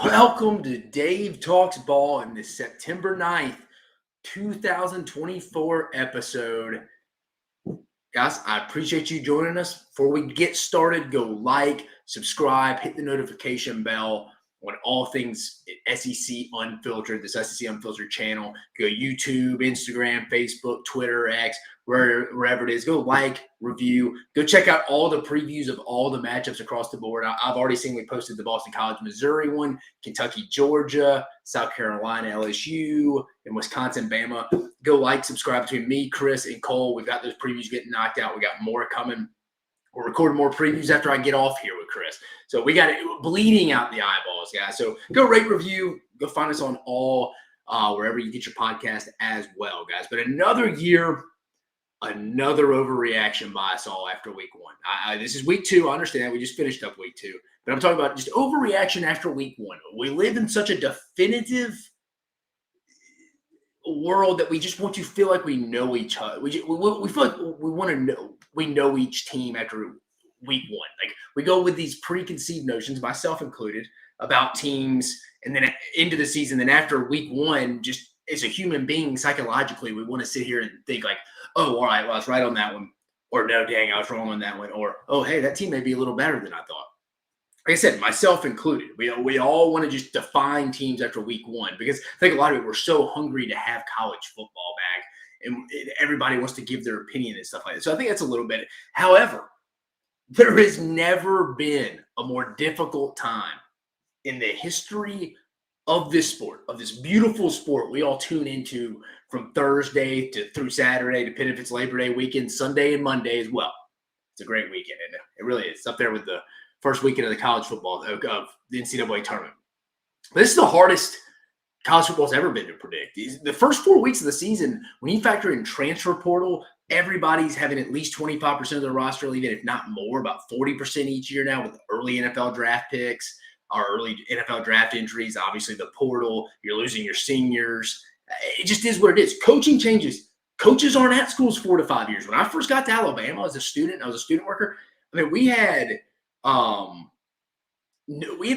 Welcome to Dave Talks Ball in this September 9th, 2024 episode. Guys, I appreciate you joining us. Before we get started, go like, subscribe, hit the notification bell on all things SEC Unfiltered, this SEC Unfiltered channel. Go YouTube, Instagram, Facebook, Twitter, X, wherever it is. Go like, review. Go check out all the previews of all the matchups across the board. I've already seen we posted the Boston College, Missouri one, Kentucky, Georgia, South Carolina, LSU, and Wisconsin, Bama. Go like, subscribe between me, Chris, and Cole. We've got those previews getting knocked out. We got more coming. We're recording more previews after I get off here with Chris. So we got it bleeding out the eyeballs, guys. So go rate, review. Go find us on all wherever you get your podcast as well, guys. But another year, another overreaction by us all after week one. This is week two. I understand we just finished up week two. But I'm talking about just overreaction after week one. We live in such a definitive world that we just want to feel like we know each other. We feel like we want to know we know each team after week one. Like we go with these preconceived notions, myself included, about teams, and then into the season. Then after week one, just as a human being, psychologically, we want to sit here and think like, oh, all right, well, I was right on that one, or no, dang, I was wrong on that one, or oh, hey, that team may be a little better than I thought. Like I said, myself included, we all want to just define teams after week one because I think a lot of it, we're so hungry to have college football back and everybody wants to give their opinion and stuff like that. So I think that's a little bit. However, there has never been a more difficult time in the history of this sport, of this beautiful sport we all tune into from Thursday through Saturday, depending if it's Labor Day weekend, Sunday and Monday as well. It's a great weekend, and it really is. It's up there with the first weekend of the college football of the NCAA tournament. This is the hardest college football's ever been to predict. The first 4 weeks of the season, when you factor in transfer portal, everybody's having at least 25% of their roster, even if not more, about 40% each year now with early NFL draft picks, or early NFL draft entries, obviously the portal, you're losing your seniors. It just is what it is. Coaching changes. Coaches aren't at schools 4 to 5 years. When I first got to Alabama as a student, I was a student worker. I mean, we had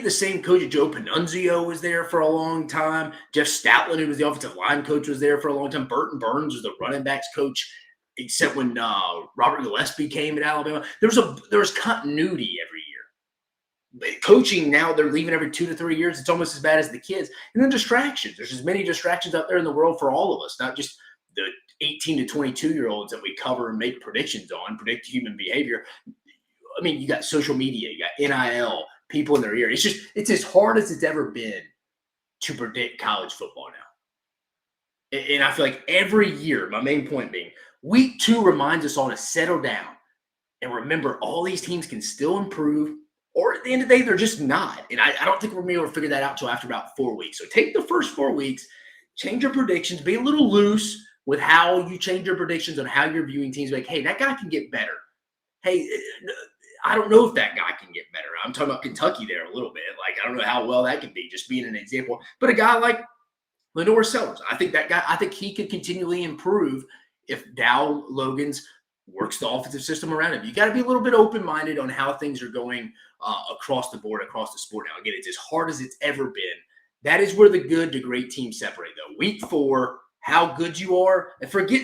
the same coach. Joe Panunzio was there for a long time. Jeff Stoutland, who was the offensive line coach, was there for a long time. Burton Burns was the running backs coach, except when Robert Gillespie came at Alabama. There was continuity every year. Coaching now, they're leaving every 2 to 3 years. It's almost as bad as the kids. And then distractions. There's as many distractions out there in the world for all of us, not just the 18 to 22-year-olds that we cover and make predictions on, predict human behavior. I mean, you got social media, you got NIL, people in their ear. It's as hard as it's ever been to predict college football now. And I feel like every year, my main point being, week two reminds us all to settle down and remember all these teams can still improve, or at the end of the day, they're just not. And I don't think we're going to be able to figure that out until after about 4 weeks. So take the first 4 weeks, change your predictions, be a little loose with how you change your predictions on how you're viewing teams. Like, hey, that guy can get better. Hey, I don't know if that guy can get better. I'm talking about Kentucky there a little bit. Like, I don't know how well that can be, just being an example. But a guy like Lenore Sellers, I think he could continually improve if Dow Logans works the offensive system around him. You got to be a little bit open-minded on how things are going across the board, across the sport now. Again, it's as hard as it's ever been. That is where the good to great teams separate, though. Week 4, how good you are, and forget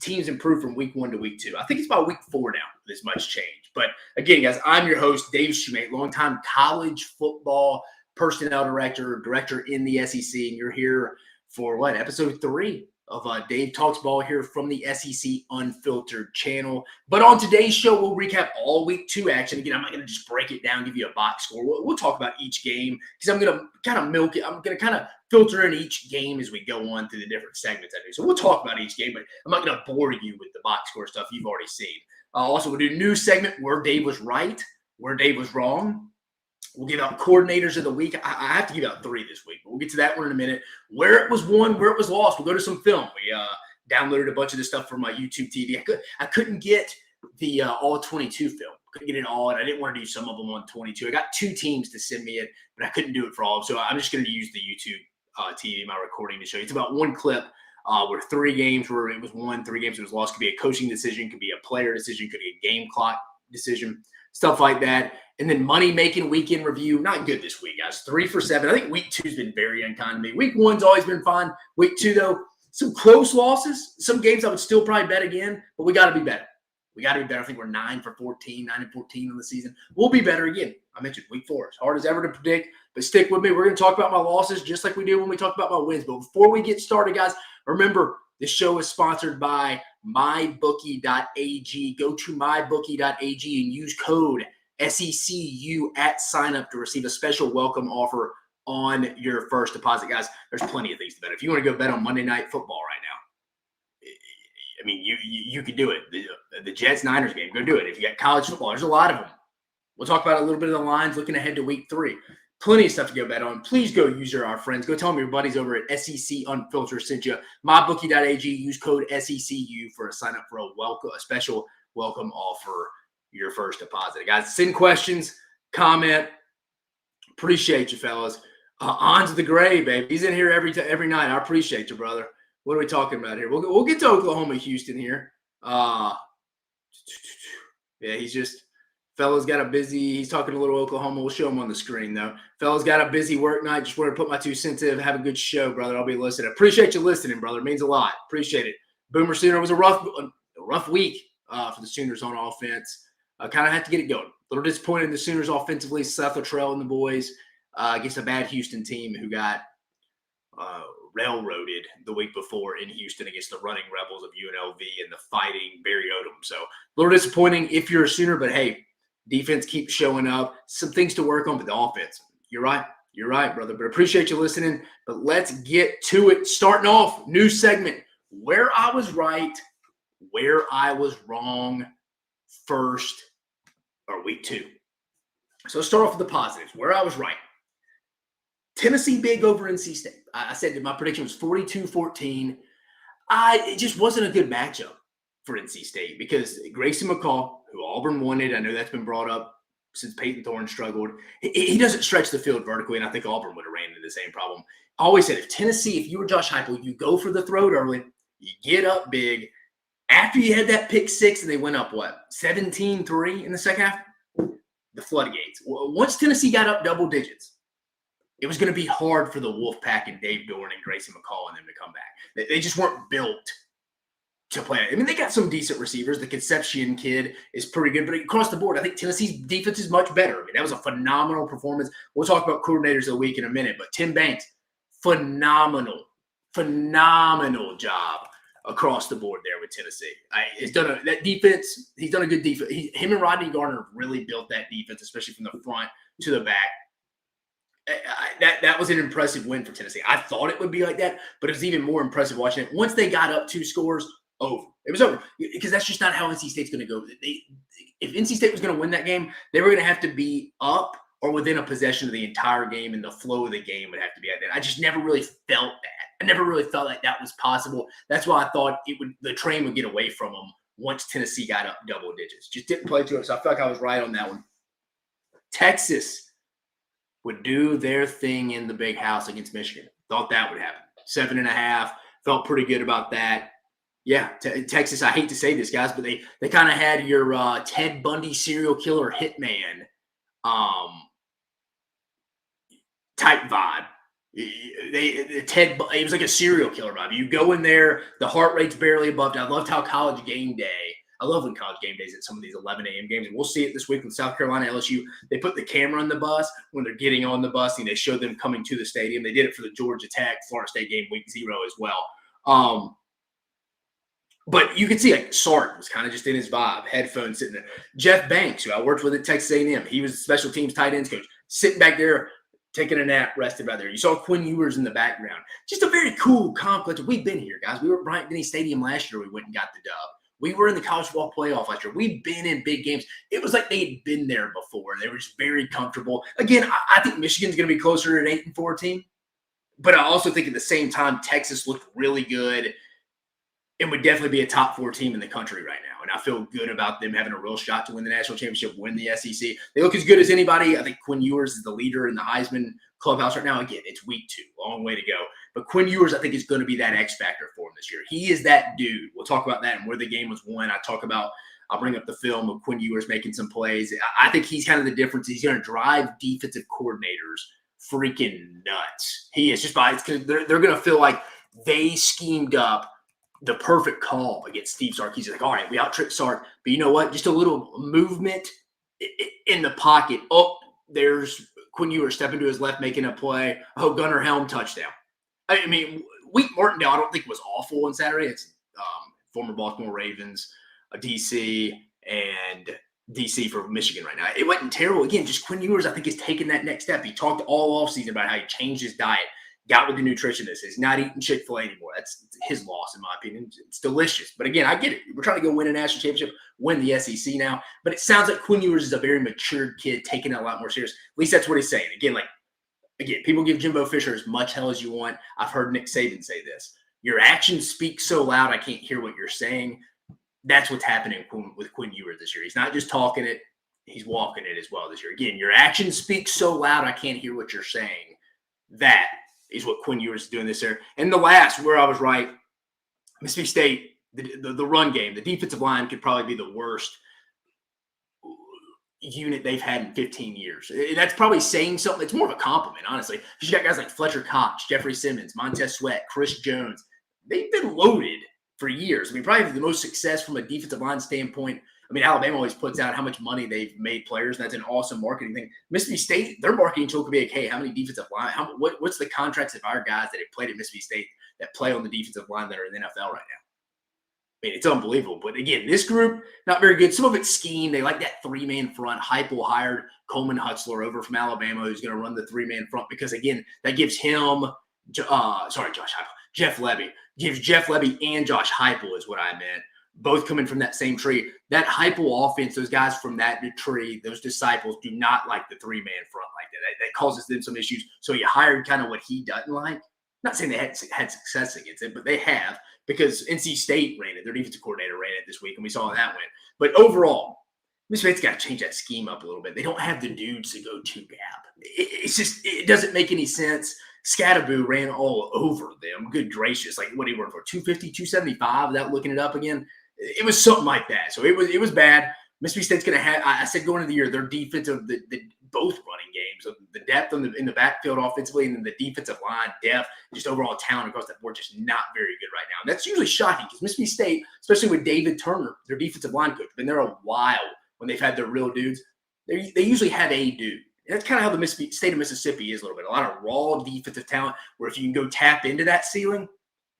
teams improve from week 1 to week 2. I think it's about week 4 now there's much change. But again, guys, I'm your host, Dave Shumate, longtime college football personnel director in the SEC, and you're here for episode 3 of Dave Talks Ball here from the SEC Unfiltered channel. But on today's show, we'll recap all week 2 action. Again, I'm not going to just break it down, give you a box score. We'll talk about each game because I'm going to kind of milk it. I'm going to kind of filter in each game as we go on through the different segments I do. So we'll talk about each game, but I'm not going to bore you with the box score stuff you've already seen. Also, we'll do a new segment where Dave was right, where Dave was wrong. We'll give out coordinators of the week. I have to give out 3 this week, but we'll get to that one in a minute. Where it was won, where it was lost. We'll go to some film. We downloaded a bunch of this stuff from my YouTube TV. I couldn't get the all 22 film. Couldn't get it all, and I didn't want to do some of them on 22. I got 2 teams to send me it, but I couldn't do it for all of them. So I'm just going to use the YouTube TV, my recording, to show you. It's about 1 clip where 3 games where it was won, 3 games it was lost. Could be a coaching decision, could be a player decision, could be a game clock decision, stuff like that. And then money-making weekend review, not good this week, guys. 3 for 7. I think week 2's been very unkind to me. Week 1's always been fine. Week 2, though, some close losses. Some games I would still probably bet again, but we got to be better. We got to be better. I think we're 9 for 14, 9 and 14 on the season. We'll be better again. I mentioned week 4. It's hard as ever to predict, but stick with me. We're going to talk about my losses just like we do when we talk about my wins. But before we get started, guys, remember, this show is sponsored by MYBOOKIE.ag. Go to MYBOOKIE.ag and use code SECU at sign-up to receive a special welcome offer on your first deposit. Guys, there's plenty of things to bet. If you want to go bet on Monday Night Football right now, I mean, you could do it. The Jets-Niners game, go do it. If you got college football, there's a lot of them. We'll talk about a little bit of the lines looking ahead to week 3. Plenty of stuff to go bet on. Please go use our friends. Go tell them your buddies over at SEC Unfiltered sent you. MyBookie.ag. Use code SECU for a sign-up for a special welcome offer your first deposit. Guys, send questions, comment. Appreciate you, fellas. On to the gray, baby. He's in here every night. I appreciate you, brother. What are we talking about here? We'll get to Oklahoma, Houston here. Yeah, fella's got a busy, he's talking a little Oklahoma. We'll show him on the screen, though. Fella's got a busy work night. Just wanted to put my 2 cents in. Have a good show, brother. I'll be listening. Appreciate you listening, brother. It means a lot. Appreciate it. Boomer Sooner was a rough week for the Sooners on offense. Kind of had to get it going. A little disappointed in the Sooners offensively. Seth Luttrell and the boys against a bad Houston team who got railroaded the week before in Houston against the running Rebels of UNLV and the fighting Barry Odom. So a little disappointing if you're a Sooner, but hey, defense keeps showing up. Some things to work on, but the offense. You're right. You're right, brother. But appreciate you listening. But let's get to it. Starting off, new segment. Where I was right, where I was wrong first or week 2. So let's start off with the positives. Where I was right. Tennessee big over NC State. I said that my prediction was 42-14. It just wasn't a good matchup for NC State because Grayson McCall, who Auburn wanted, I know that's been brought up since Peyton Thorne struggled. He doesn't stretch the field vertically, and I think Auburn would have ran into the same problem. I always said, if you were Josh Heupel, you go for the throat early, you get up big. After you had that pick 6 and they went up, 17-3 in the second half? The floodgates. Once Tennessee got up double digits, it was going to be hard for the Wolfpack and Dave Dorn and Grayson McCall and them to come back. They just weren't built to play. I mean, they got some decent receivers. The Concepcion kid is pretty good, but across the board, I think Tennessee's defense is much better. I mean, that was a phenomenal performance. We'll talk about coordinators of the week in a minute, but Tim Banks, phenomenal job across the board there with Tennessee. He's done a good defense. Him and Rodney Garner really built that defense, especially from the front to the back. That was an impressive win for Tennessee. I thought it would be like that, but it was even more impressive watching it. Once they got up 2 scores, it was over. Because that's just not how NC State's going to go. If NC State was going to win that game, they were going to have to be up or within a possession of the entire game, and the flow of the game would have to be like that. I just never really felt that. I never really felt like that was possible. That's why I thought the train would get away from them once Tennessee got up double digits. Just didn't play to it, so I feel like I was right on that one. Texas would do their thing in the big house against Michigan. Thought that would happen. 7.5. Felt pretty good about that. Yeah, Texas, I hate to say this, guys, but they kind of had your Ted Bundy serial killer hitman type vibe. It was like a serial killer vibe. You go in there, the heart rate's barely above. I loved how College Game Day. I love when College Game Days at some of these 11 a.m. games, and we'll see it this week with South Carolina LSU. They put the camera on the bus when they're getting on the bus, and they show them coming to the stadium. They did it for the Georgia Tech Florida State game week 0 as well. But you could see like Sark was kind of just in his vibe, headphones sitting there. Jeff Banks, who I worked with at Texas A&M, he was a special teams tight ends coach, sitting back there, taking a nap, rested right there. You saw Quinn Ewers in the background. Just a very cool complex. We've been here, guys. We were at Bryant-Denny Stadium last year. We went and got the dub. We were in the college football playoff last year. We've been in big games. It was like they had been there before. They were just very comfortable. Again, I think Michigan's going to be closer to an 8-4 team. But I also think at the same time, Texas looked really good and would definitely be a top 4 team in the country right now. And I feel good about them having a real shot to win the national championship, win the SEC. They look as good as anybody. I think Quinn Ewers is the leader in the Heisman clubhouse right now. Again, it's week 2, long way to go. But Quinn Ewers, I think, is going to be that X factor for him this year. He is that dude. We'll talk about that and where the game was won. I talk about I'll bring up the film of Quinn Ewers making some plays. I think he's kind of the difference. He's going to drive defensive coordinators freaking nuts. He is just by they're going to feel like they schemed up the perfect call against Steve Sark. He's like, all right, we out-tricked Sark, but you know what? Just a little movement in the pocket. Oh, there's Quinn Ewers stepping to his left, making a play. Oh, Gunnar Helm touchdown. I mean, Wheat Martindale, I don't think was awful on Saturday. It's former Baltimore Ravens, DC, and DC for Michigan right now. It wasn't terrible. Again, just Quinn Ewers, I think, is taking that next step. He talked all offseason about how he changed his diet, got with the nutritionist. He's not eating Chick-fil-A anymore. That's his loss, in my opinion. It's delicious. But again, I get it. We're trying to go win a national championship, win the SEC now. But it sounds like Quinn Ewers is a very matured kid, taking it a lot more serious. At least that's what he's saying. Again, people give Jimbo Fisher as much hell as you want. I've heard Nick Saban say this. Your actions speak so loud, I can't hear what you're saying. That's what's happening with Quinn Ewers this year. He's not just talking it, he's walking it as well this year. Again, your actions speak so loud, I can't hear what you're saying. That is what Quinn Ewers is doing this year. And the last, where I was right, Mississippi State, the run game, the defensive line could probably be the worst unit they've had in 15 years. That's probably saying something. It's more of a compliment, honestly. Because you got guys like Fletcher Cox, Jeffrey Simmons, Montez Sweat, Chris Jones. They've been loaded for years. I mean, probably the most success from a defensive line standpoint. I mean, Alabama always puts out how much money they've made players, and that's an awesome marketing thing. Mississippi State, their marketing tool could be like, hey, how many defensive line? What's the contracts of our guys that have played at Mississippi State that play on the defensive line that are in the NFL right now? I mean, it's unbelievable. But again, this group, not very good. Some of it's scheme. They like that three-man front. Heupel hired Coleman Hutzler over from Alabama, who's going to run the three-man front because, again, that gives him Jeff Lebby. Gives Jeff Lebby and Josh Heupel is what I meant. Both coming from that same tree. That Heupel offense, those guys from that tree, those disciples do not like the three-man front like that. That causes them some issues. So he hired kind of what he doesn't like. Not saying they had success against it, but they have because NC State ran it. Their defensive coordinator ran it this week, and we saw that win. But overall, Mississippi State's got to change that scheme up a little bit. They don't have the dudes to go two gap. It doesn't make any sense. Scatterboo ran all over them. Good gracious. Like, what did he run for? 250, 275 without looking it up again? It was something like that. So it was bad. Mississippi State's going to have – I said going into the year, their defensive both running games, the depth in the backfield offensively and then the defensive line depth, just overall talent across the board, just not very good right now. And that's usually shocking because Mississippi State, especially with David Turner, their defensive line coach, been there a while when they've had their real dudes. They usually have a dude. And that's kind of how the state of Mississippi is a little bit. A lot of raw defensive talent where if you can go tap into that ceiling, you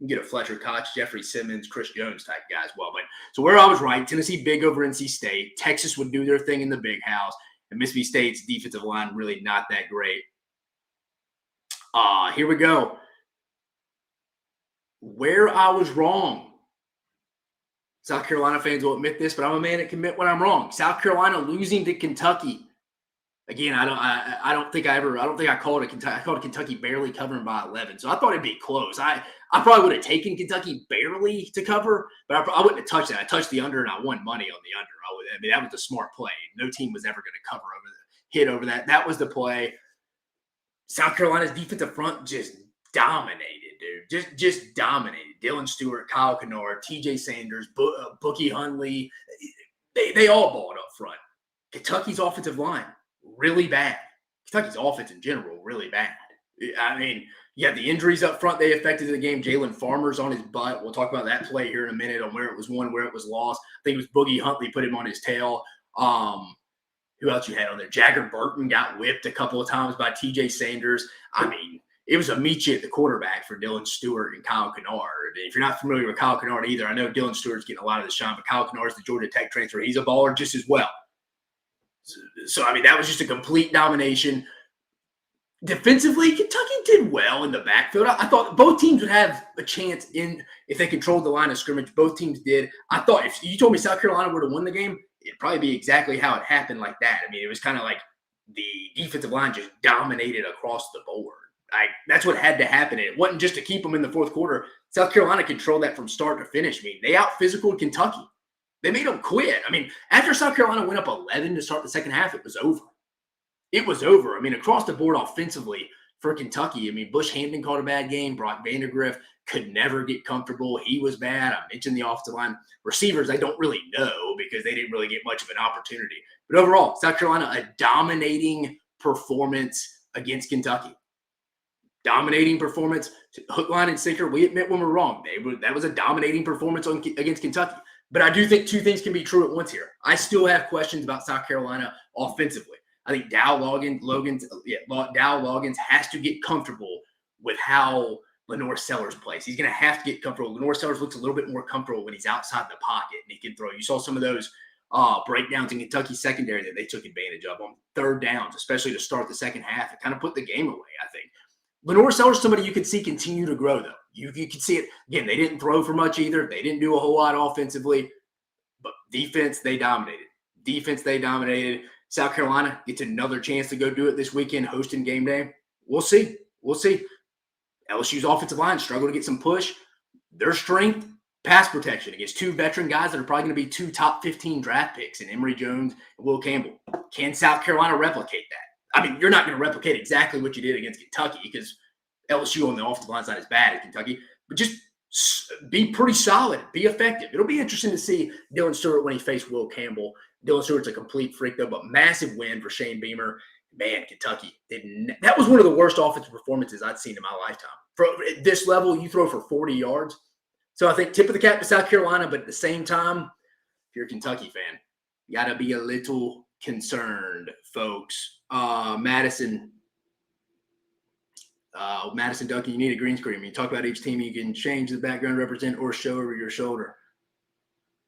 can get a Fletcher Cox, Jeffrey Simmons, Chris Jones type guy as well. But so where I was right, Tennessee big over NC State. Texas would do their thing in the big house. And Mississippi State's defensive line really not that great. Here we go. Where I was wrong. South Carolina fans will admit this, but I'm a man that can admit when I'm wrong. South Carolina losing to Kentucky. Again, I don't think I called it Kentucky. I called it Kentucky barely covering by 11. So I thought it'd be close. I probably would have taken Kentucky barely to cover, but I wouldn't have touched that. I touched the under and I won money on the under. I mean, that was a smart play. No team was ever going to cover hit over that. That was the play. South Carolina's defensive front just dominated, dude. Just dominated. Dylan Stewart, Kyle Kennard, TJ Sanders, Bookie Hunley. They all balled up front. Kentucky's offensive line, really bad. Kentucky's offense in general, really bad. I mean, you have the injuries up front. They affected the game. Jalen Farmer's on his butt. We'll talk about that play here in a minute on where it was won, where it was lost. I think it was Boogie Huntley put him on his tail. Who else you had on there? Jagger Burton got whipped a couple of times by TJ Sanders. I mean, it was a meet you at the quarterback for Dylan Stewart and Kyle Kennard. If you're not familiar with Kyle Kennard either, I know Dylan Stewart's getting a lot of the shine, but Kyle Kennard's the Georgia Tech transfer. He's a baller just as well. So, I mean, that was just a complete domination. Defensively, Kentucky did well in the backfield. I thought both teams would have a chance if they controlled the line of scrimmage. Both teams did. I thought if you told me South Carolina were to win the game, it'd probably be exactly how it happened like that. I mean, it was kind of like the defensive line just dominated across the board. That's what had to happen. It wasn't just to keep them in the fourth quarter. South Carolina controlled that from start to finish. I mean, they out-physicaled Kentucky. They made them quit. I mean, after South Carolina went up 11 to start the second half, it was over. It was over. I mean, across the board offensively, for Kentucky. I mean, Bush Hampton caught a bad game. Brock Vandegrift could never get comfortable. He was bad. I mentioned the offensive line. Receivers, I don't really know because they didn't really get much of an opportunity. But overall, South Carolina, a dominating performance against Kentucky. Dominating performance, hook, line, and sinker. We admit when we're wrong. That was a dominating performance against Kentucky. But I do think two things can be true at once here. I still have questions about South Carolina offensively. I think Dow Loggins has to get comfortable with how Lenore Sellers plays. He's going to have to get comfortable. Lenore Sellers looks a little bit more comfortable when he's outside the pocket and he can throw. You saw some of those breakdowns in Kentucky secondary that they took advantage of on third downs, especially to start the second half. It kind of put the game away, I think. Lenore Sellers, somebody you could see continue to grow, though. You could see it. Again, they didn't throw for much either. They didn't do a whole lot offensively. But defense, they dominated. South Carolina gets another chance to go do it this weekend, hosting game day. We'll see. LSU's offensive line struggled to get some push. Their strength, pass protection against two veteran guys that are probably going to be two top 15 draft picks in Emory Jones and Will Campbell. Can South Carolina replicate that? I mean, you're not going to replicate exactly what you did against Kentucky because LSU on the offensive line side is bad at Kentucky, but just be pretty solid, be effective. It'll be interesting to see Dylan Stewart when he faced Will Campbell. Dylan Stewart's a complete freak, though, but massive win for Shane Beamer. Man, Kentucky that was one of the worst offensive performances I'd seen in my lifetime. At this level, you throw for 40 yards. So I think tip of the cap to South Carolina, but at the same time, if you're a Kentucky fan, you got to be a little concerned, folks. Madison Duncan, you need a green screen. When you talk about each team, you can change the background, represent, or show over your shoulder.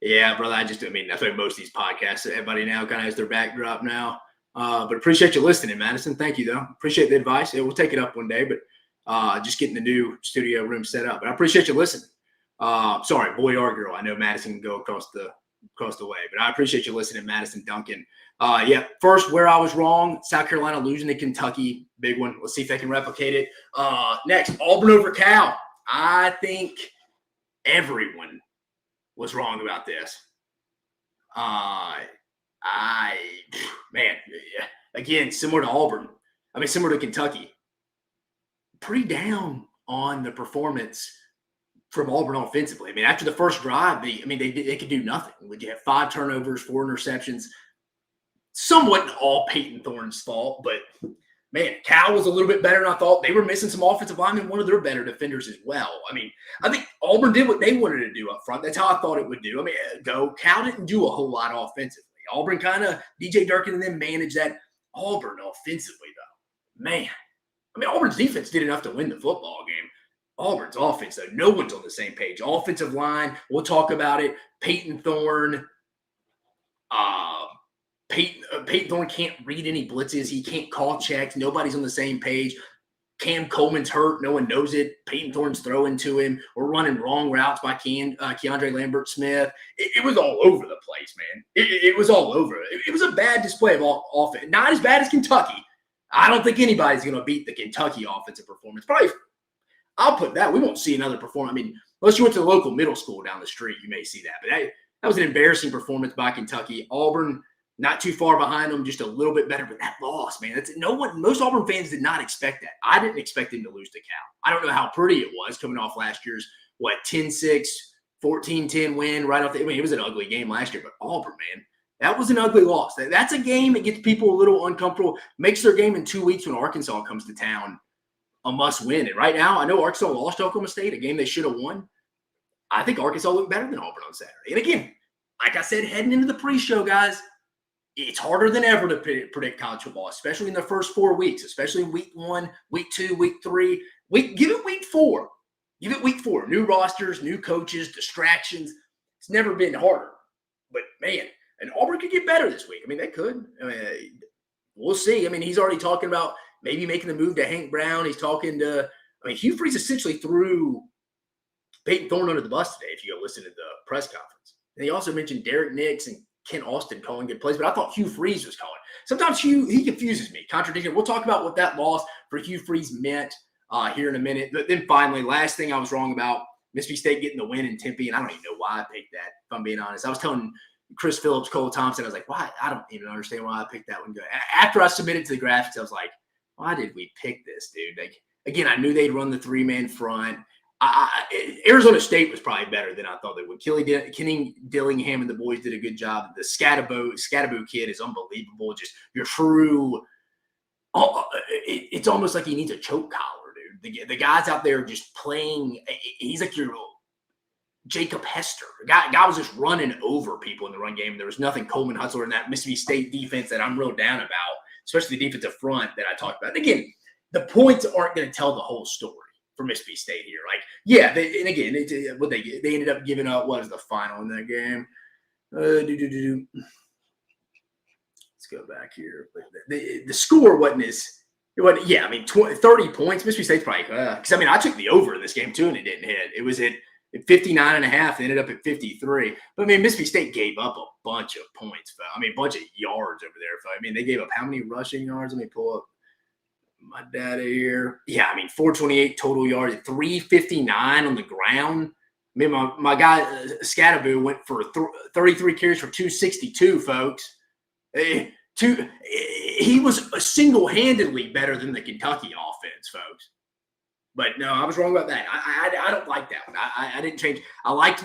Yeah, brother, I think most of these podcasts, everybody now kind of has their backdrop now. But appreciate you listening, Madison. Thank you, though. Appreciate the advice. Yeah, we'll take it up one day, but just getting the new studio room set up. But I appreciate you listening. Sorry, boy or girl. I know Madison can go across the way, but I appreciate you listening, Madison Duncan. First, where I was wrong, South Carolina losing to Kentucky, big one. Let's see if they can replicate it. Next, Auburn over Cal. I think everyone was wrong about this. Again, similar to Auburn. Similar to Kentucky. Pretty down on the performance from Auburn offensively. After the first drive, they could do nothing. Would you have 5 turnovers, 4 interceptions? Somewhat all Peyton Thorne's fault, but man, Cal was a little bit better than I thought. They were missing some offensive linemen, one of their better defenders as well. I think Auburn did what they wanted to do up front. That's how I thought it would do. Cal didn't do a whole lot offensively. Auburn kind of, DJ Durkin and them managed that. Auburn offensively, though, man. Auburn's defense did enough to win the football game. Auburn's offense, though, no one's on the same page. Offensive line, we'll talk about it. Peyton Thorne. Peyton Thorne can't read any blitzes. He can't call checks. Nobody's on the same page. Cam Coleman's hurt. No one knows it. Peyton Thorne's throwing to him. We're running wrong routes by Keandre Lambert-Smith. It was all over the place, man. It was all over. It was a bad display of offense. Not as bad as Kentucky. I don't think anybody's going to beat the Kentucky offensive performance. Probably, I'll put that. We won't see another performance. Unless you went to the local middle school down the street, you may see that. But that was an embarrassing performance by Kentucky. Auburn, not too far behind them, just a little bit better. But that loss, man, most Auburn fans did not expect that. I didn't expect them to lose to Cal. I don't know how pretty it was coming off last year's, 10-6, 14-10 win right off the – it was an ugly game last year. But Auburn, man, that was an ugly loss. That's a game that gets people a little uncomfortable, makes their game in 2 weeks when Arkansas comes to town a must-win. And right now, I know Arkansas lost to Oklahoma State, a game they should have won. I think Arkansas looked better than Auburn on Saturday. And again, like I said, heading into the pre-show, guys, it's harder than ever to predict college football, especially in the first 4 weeks, especially week 1, week 2, week 3. Give it week 4. Give it week 4. New rosters, new coaches, distractions. It's never been harder. But, man, and Auburn could get better this week. They could. We'll see. He's already talking about maybe making the move to Hank Brown. He's talking to Hugh Freeze essentially threw Peyton Thorne under the bus today, if you go listen to the press conference. And he also mentioned Derek Nix and Ken Austin calling good plays, but I thought Hugh Freeze was calling. Sometimes he confuses me. Contradiction. We'll talk about what that loss for Hugh Freeze meant here in a minute. But then finally, last thing I was wrong about, Mississippi State getting the win in Tempe, and I don't even know why I picked that, if I'm being honest. I was telling Chris Phillips, Cole Thompson, I was like, why? I don't even understand why I picked that one good. After I submitted to the graphics, I was like, why did we pick this, dude? Like, again, I knew they'd run the 3-man front. Arizona State was probably better than I thought they would. Kenny Dillingham and the boys did a good job. The Scatterbo kid is unbelievable. Just your true. It's almost like he needs a choke collar, dude. The guys out there just playing. He's like your Jacob Hester. Guy was just running over people in the run game. There was nothing Coleman Hutzler in that Mississippi State defense that I'm real down about, especially the defensive front that I talked about. And again, the points aren't going to tell the whole story for Mississippi State here. Like, yeah, and again, they ended up giving up. What was the final in that game? Let's go back here. The score wasn't as – yeah, I mean, 30 points. Mississippi State's probably because, I mean, I took the over in this game too, and it didn't hit. It was at 59.5. They ended up at 53. But, I mean, Mississippi State gave up a bunch of points. I mean, a bunch of yards over there. I mean, they gave up how many rushing yards? Let me pull up my data here. Yeah, I mean, 428 total yards, 359 on the ground. I mean, my guy, Scatterbo, went for 33 carries for 262, folks. He was single-handedly better than the Kentucky offense, folks. But no, I was wrong about that. I don't like that one. I didn't change. I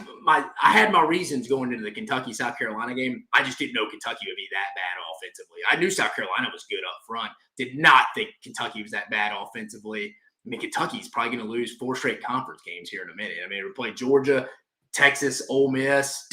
had my reasons going into the Kentucky-South Carolina game. I just didn't know Kentucky would be that bad offensively. I knew South Carolina was good up front. Did not think Kentucky was that bad offensively. I mean, Kentucky's probably going to lose 4 straight conference games here in a minute. I mean, we'll play Georgia, Texas, Ole Miss,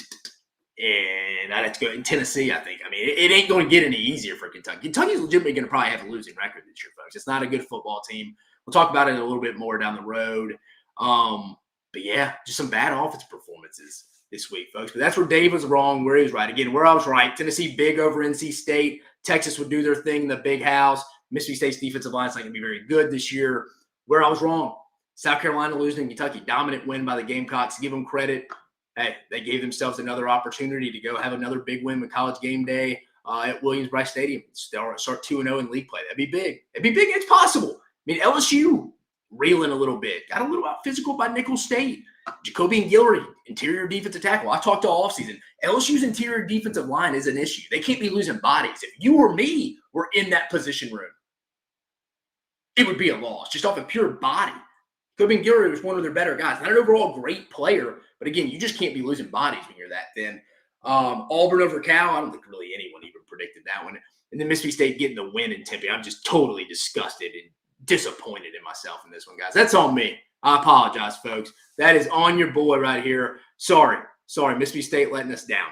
and I'd have to go in Tennessee, I think. I mean, it ain't going to get any easier for Kentucky. Kentucky's legitimately going to probably have a losing record this year, folks. It's not a good football team. We'll talk about it a little bit more down the road. But, yeah, just some bad offensive performances this week, folks. But that's where Dave was wrong, where he was right. Again, where I was right, Tennessee big over NC State. Texas would do their thing in the big house. Mississippi State's defensive line is not going to be very good this year. Where I was wrong, South Carolina losing to Kentucky. Dominant win by the Gamecocks. Give them credit. Hey, they gave themselves another opportunity to go have another big win with College Game Day at Williams-Brice Stadium. Start 2-0 in league play. That'd be big. It'd be big. It's possible. I mean, LSU reeling a little bit. Got a little out physical by Nicholls State. Jacoby and Guillory, interior defensive tackle. I talked all offseason. LSU's interior defensive line is an issue. They can't be losing bodies. If you or me were in that position room, it would be a loss just off of pure body. Jacoby and Guillory was one of their better guys. Not an overall great player, but again, you just can't be losing bodies when you're that thin. Auburn over Cal, I don't think really anyone even predicted that one. And then Mississippi State getting the win in Tempe. I'm just totally disgusted and disappointed in myself in this one, guys. That's on me. I apologize, folks. That is on your boy right here. Sorry, Mississippi State letting us down.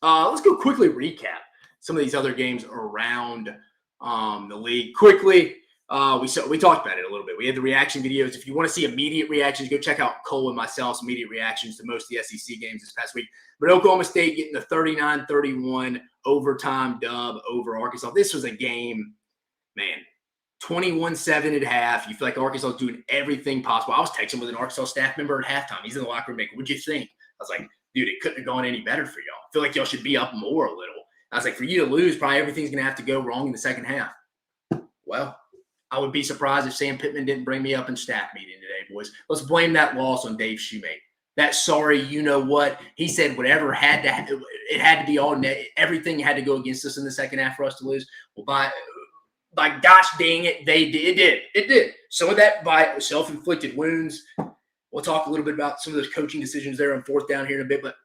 Let's go quickly recap some of these other games around the league. Quickly, we talked about it a little bit. We had the reaction videos. If you want to see immediate reactions, go check out Cole and myself's immediate reactions to most of the SEC games this past week. But Oklahoma State getting the 39-31 overtime dub over Arkansas. This was a game, man, 21-7 at half. You feel like Arkansas is doing everything possible. I was texting with an Arkansas staff member at halftime. He's in the locker room making, what'd you think? I was like, dude, it couldn't have gone any better for y'all. I feel like y'all should be up more a little. I was like, for you to lose, probably everything's going to have to go wrong in the second half. Well, I would be surprised if Sam Pittman didn't bring me up in staff meeting today, boys. Let's blame that loss on Dave Shoemate. That sorry, you know what? He said whatever had to – it had to be all net. Everything had to go against us in the second half for us to lose. Well, by gosh dang it, they did. It did. Some of that by self-inflicted wounds. We'll talk a little bit about some of those coaching decisions there on fourth down here in a bit. But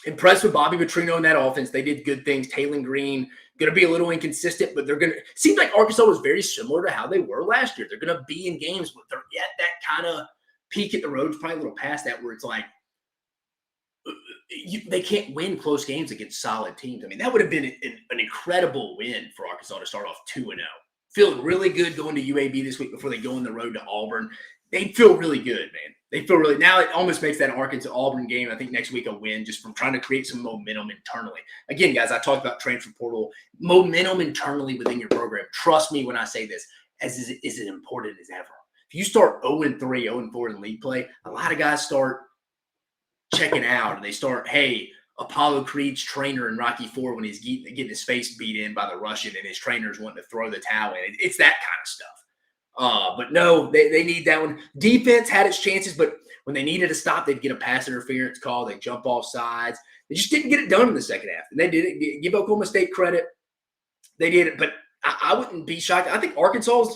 impressed with Bobby Petrino in that offense. They did good things. Taylon Green, going to be a little inconsistent, but they're going to – seems like Arkansas was very similar to how they were last year. They're going to be in games, but they're at that kind of peak at the road, probably a little past that, where it's like they can't win close games against solid teams. I mean, that would have been an incredible win for Arkansas to start off 2-0. Feeling really good going to UAB this week before they go on the road to Auburn. They feel really good, man. They feel really – now it almost makes that Arkansas-Auburn game, I think, next week a win just from trying to create some momentum internally. Again, guys, I talked about transfer portal. Momentum internally within your program. Trust me when I say this, is as important as ever. If you start 0-3, 0-4 in league play, a lot of guys start checking out and they start, hey, Apollo Creed's trainer in Rocky IV when he's getting his face beat in by the Russian and his trainer's wanting to throw the towel in. It's that kind of stuff. But no, they need that one. Defense had its chances, but when they needed to stop, they'd get a pass interference call. They'd jump off sides. They just didn't get it done in the second half. And they did it. Give Oklahoma State credit. They did it. But I wouldn't be shocked. I think Arkansas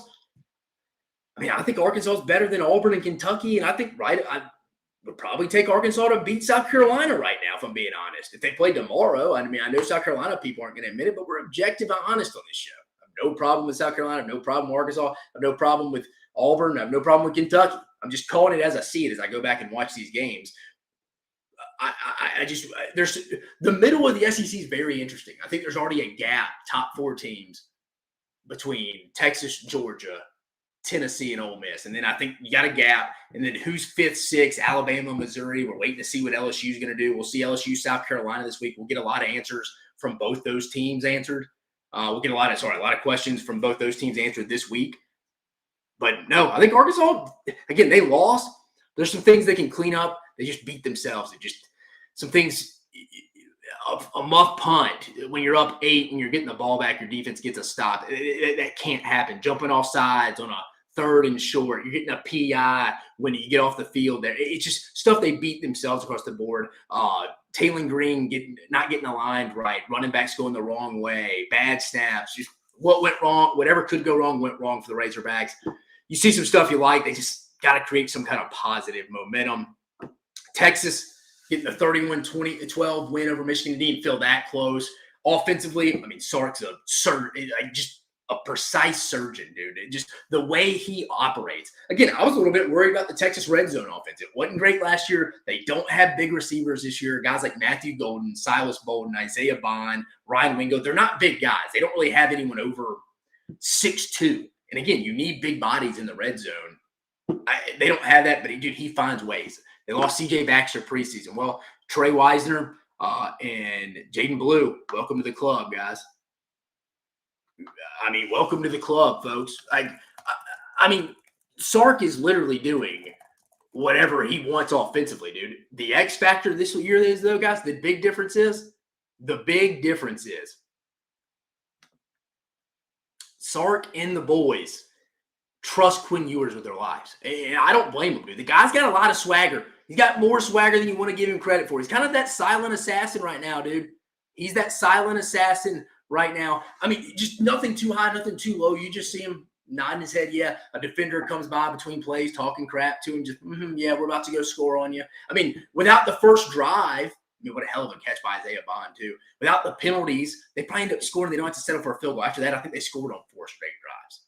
is better than Auburn and Kentucky, and I think I would probably take Arkansas to beat South Carolina right now, if I'm being honest. If they play tomorrow, I mean, I know South Carolina people aren't going to admit it, but we're objective and honest on this show. I have no problem with South Carolina. I have no problem with Arkansas. I have no problem with Auburn. I have no problem with Kentucky. I'm just calling it as I see it as I go back and watch these games. There's the middle of the SEC is very interesting. I think there's already a gap, top 4 teams between Texas, Georgia, Tennessee, and Ole Miss. And then I think you got a gap. And then who's 5th, 6th, Alabama, Missouri. We're waiting to see what LSU is going to do. We'll see LSU, South Carolina this week. We'll get a lot of answers from both those teams answered. We'll get a lot of questions from both those teams answered this week. But no, I think Arkansas, again, they lost. There's some things they can clean up. They just beat themselves. They just some things. A muff punt when you're up 8 and you're getting the ball back, your defense gets a stop. That can't happen. Jumping off sides on a 3rd and short. You're getting a PI when you get off the field there. It's just stuff they beat themselves across the board. Taylor Green not getting aligned right. Running backs going the wrong way. Bad snaps. Just what went wrong. Whatever could go wrong went wrong for the Razorbacks. You see some stuff you like. They just got to create some kind of positive momentum. Texas getting the 31-12 win over Michigan. It didn't feel that close. Offensively, I mean, Sark's just a precise surgeon, dude. Just the way he operates. Again, I was a little bit worried about the Texas red zone offense. It wasn't great last year. They don't have big receivers this year. Guys like Matthew Golden, Silas Bolden, Isaiah Bond, Ryan Wingo. They're not big guys. They don't really have anyone over 6'2". And again, you need big bodies in the red zone. They don't have that, but he finds ways. They lost C.J. Baxter preseason. Well, Trey Wisner and Jaden Blue, welcome to the club, guys. I mean, welcome to the club, folks. I mean, Sark is literally doing whatever he wants offensively, dude. The X factor this year is, though, guys, the big difference is Sark and the boys trust Quinn Ewers with their lives. And I don't blame him, dude. The guy's got a lot of swagger. He's got more swagger than you want to give him credit for. He's kind of that silent assassin right now, dude. He's that silent assassin right now. I mean, just nothing too high, nothing too low. You just see him nodding his head. Yeah, a defender comes by between plays, talking crap to him. Just, yeah, we're about to go score on you. I mean, without the first drive, I mean, what a hell of a catch by Isaiah Bond, too. Without the penalties, they probably end up scoring. They don't have to settle for a field goal. After that, I think they scored on 4 straight drives.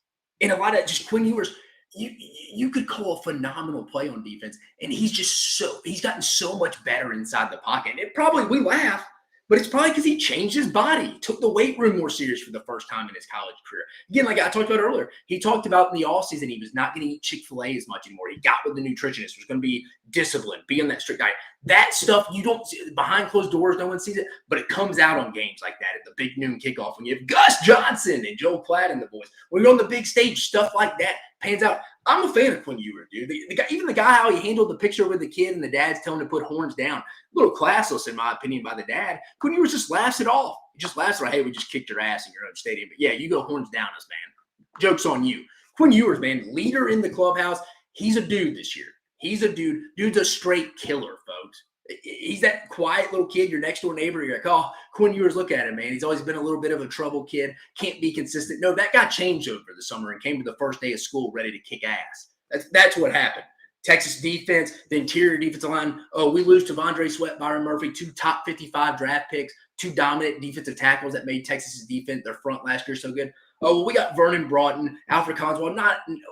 And a lot of just Quinn Ewers, you could call a phenomenal play on defense, and he's gotten so much better inside the pocket. And we laugh, but it's probably because he changed his body, took the weight room more serious for the first time in his college career. Again, like I talked about earlier, he talked about in the offseason he was not going to eat Chick-fil-A as much anymore. He got with the nutritionist, was going to be disciplined, be on that strict diet. That stuff you don't see behind closed doors, no one sees it, but it comes out on games like that at the big noon kickoff when you have Gus Johnson and Joe Platt and the boys. When you're on the big stage, stuff like that pans out. I'm a fan of Quinn Ewers, dude. Even the guy, how he handled the picture with the kid and the dad's telling him to put horns down. A little classless, in my opinion, by the dad. Quinn Ewers just laughs it off. He just laughs like, hey, we just kicked your ass in your own stadium. But yeah, you go horns down us, man. Joke's on you. Quinn Ewers, man, leader in the clubhouse. He's a dude this year. He's a dude. Dude's a straight killer, folks. He's that quiet little kid, your next door neighbor. You're like, oh, Quinn Ewers, look at him, man. He's always been a little bit of a trouble kid. Can't be consistent. No, that got changed over the summer and came to the first day of school ready to kick ass. That's what happened. Texas defense, the interior defensive line. Oh, we lose to Devondre Sweat, Byron Murphy, 2 top 55 draft picks, 2 dominant defensive tackles that made Texas's defense, their front last year so good. Oh, well, we got Vernon Broughton, Alfred Collins.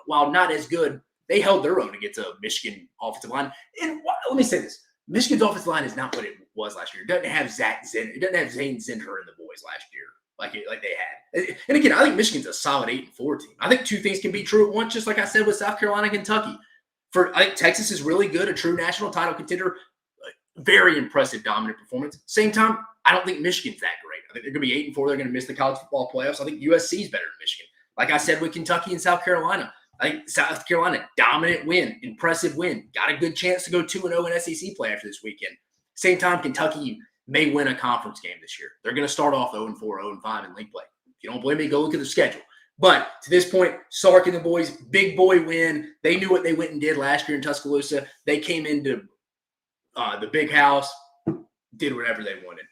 While not as good, they held their own against a Michigan offensive line. And let me say this. Michigan's offensive line is not what it was last year. It doesn't have It doesn't have Zane Zender and the boys last year like they had. And again, I think Michigan's a solid 8-4 team. I think 2 things can be true at once, just like I said with South Carolina and Kentucky. I think Texas is really good, a true national title contender. Very impressive, dominant performance. Same time, I don't think Michigan's that great. I think they're going to be 8-4. They're going to miss the college football playoffs. I think USC is better than Michigan. Like I said with Kentucky and South Carolina, I think South Carolina, dominant win, impressive win. Got a good chance to go 2-0 in SEC play after this weekend. Same time, Kentucky may win a conference game this year. They're going to start off 0-4, 0-5 in league play. If you don't believe me, go look at the schedule. But to this point, Sark and the boys, big boy win. They knew what they went and did last year in Tuscaloosa. They came into the big house, did whatever they wanted.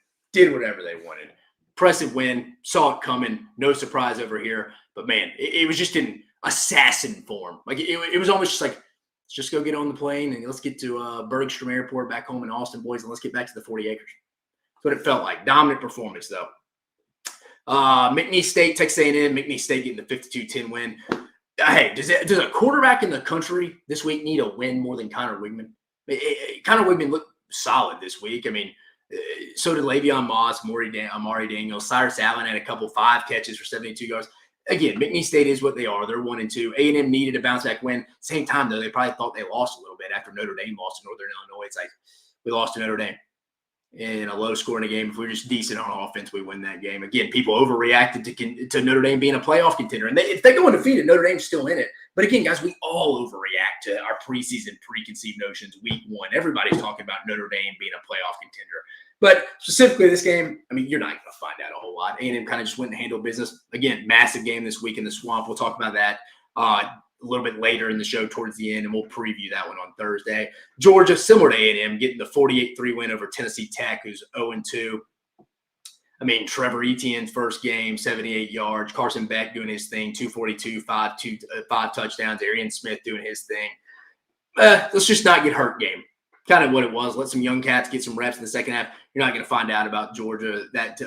Impressive win. Saw it coming. No surprise over here. But, man, it was just in assassin form. Like, it was almost just like, let's just go get on the plane and let's get to Bergstrom Airport back home in Austin, boys, and let's get back to the 40 acres. That's what it felt like. Dominant performance, though. McNeese State, Texas A&M. McNeese State getting the 52-10 win. Hey, does a quarterback in the country this week need a win more than Connor Wigman? Connor Wigman looked solid this week. I mean, so did Le'Veon Moss, Amari Daniels, Cyrus Allen had a couple 5 catches for 72 yards. Again, McNeese State is what they are. They're 1-2. A&M needed a bounce-back win. Same time, though, they probably thought they lost a little bit after Notre Dame lost to Northern Illinois. It's like, we lost to Notre Dame in a low-scoring game. If we're just decent on offense, we win that game. Again, people overreacted to Notre Dame being a playoff contender. And if they go undefeated, Notre Dame's still in it. But again, guys, we all overreact to our preseason preconceived notions week 1. Everybody's talking about Notre Dame being a playoff contender. But specifically this game, I mean, you're not going to find out a whole lot. A&M kind of just went and handled business. Again, massive game this week in the Swamp. We'll talk about that a little bit later in the show towards the end, and we'll preview that one on Thursday. Georgia, similar to A&M, getting the 48-3 win over Tennessee Tech, who's 0-2. I mean, Trevor Etienne's first game, 78 yards. Carson Beck doing his thing, 242, 5 touchdowns. Arian Smith doing his thing. Let's just not get hurt game. Kind of what it was. Let some young cats get some reps in the second half. You're not going to find out about Georgia that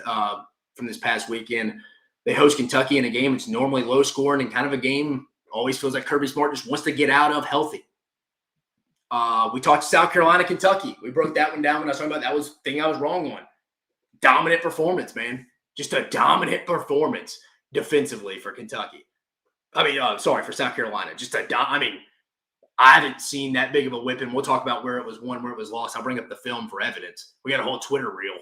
from this past weekend. They host Kentucky in a game that's normally low scoring and kind of a game always feels like Kirby Smart just wants to get out of healthy. We talked South Carolina, Kentucky. We broke that one down when I was talking about that was the thing I was wrong on. Dominant performance, man. Just a dominant performance defensively for Kentucky. For South Carolina. I haven't seen that big of a whipping. We'll talk about where it was won, where it was lost. I'll bring up the film for evidence. We got a whole Twitter reel.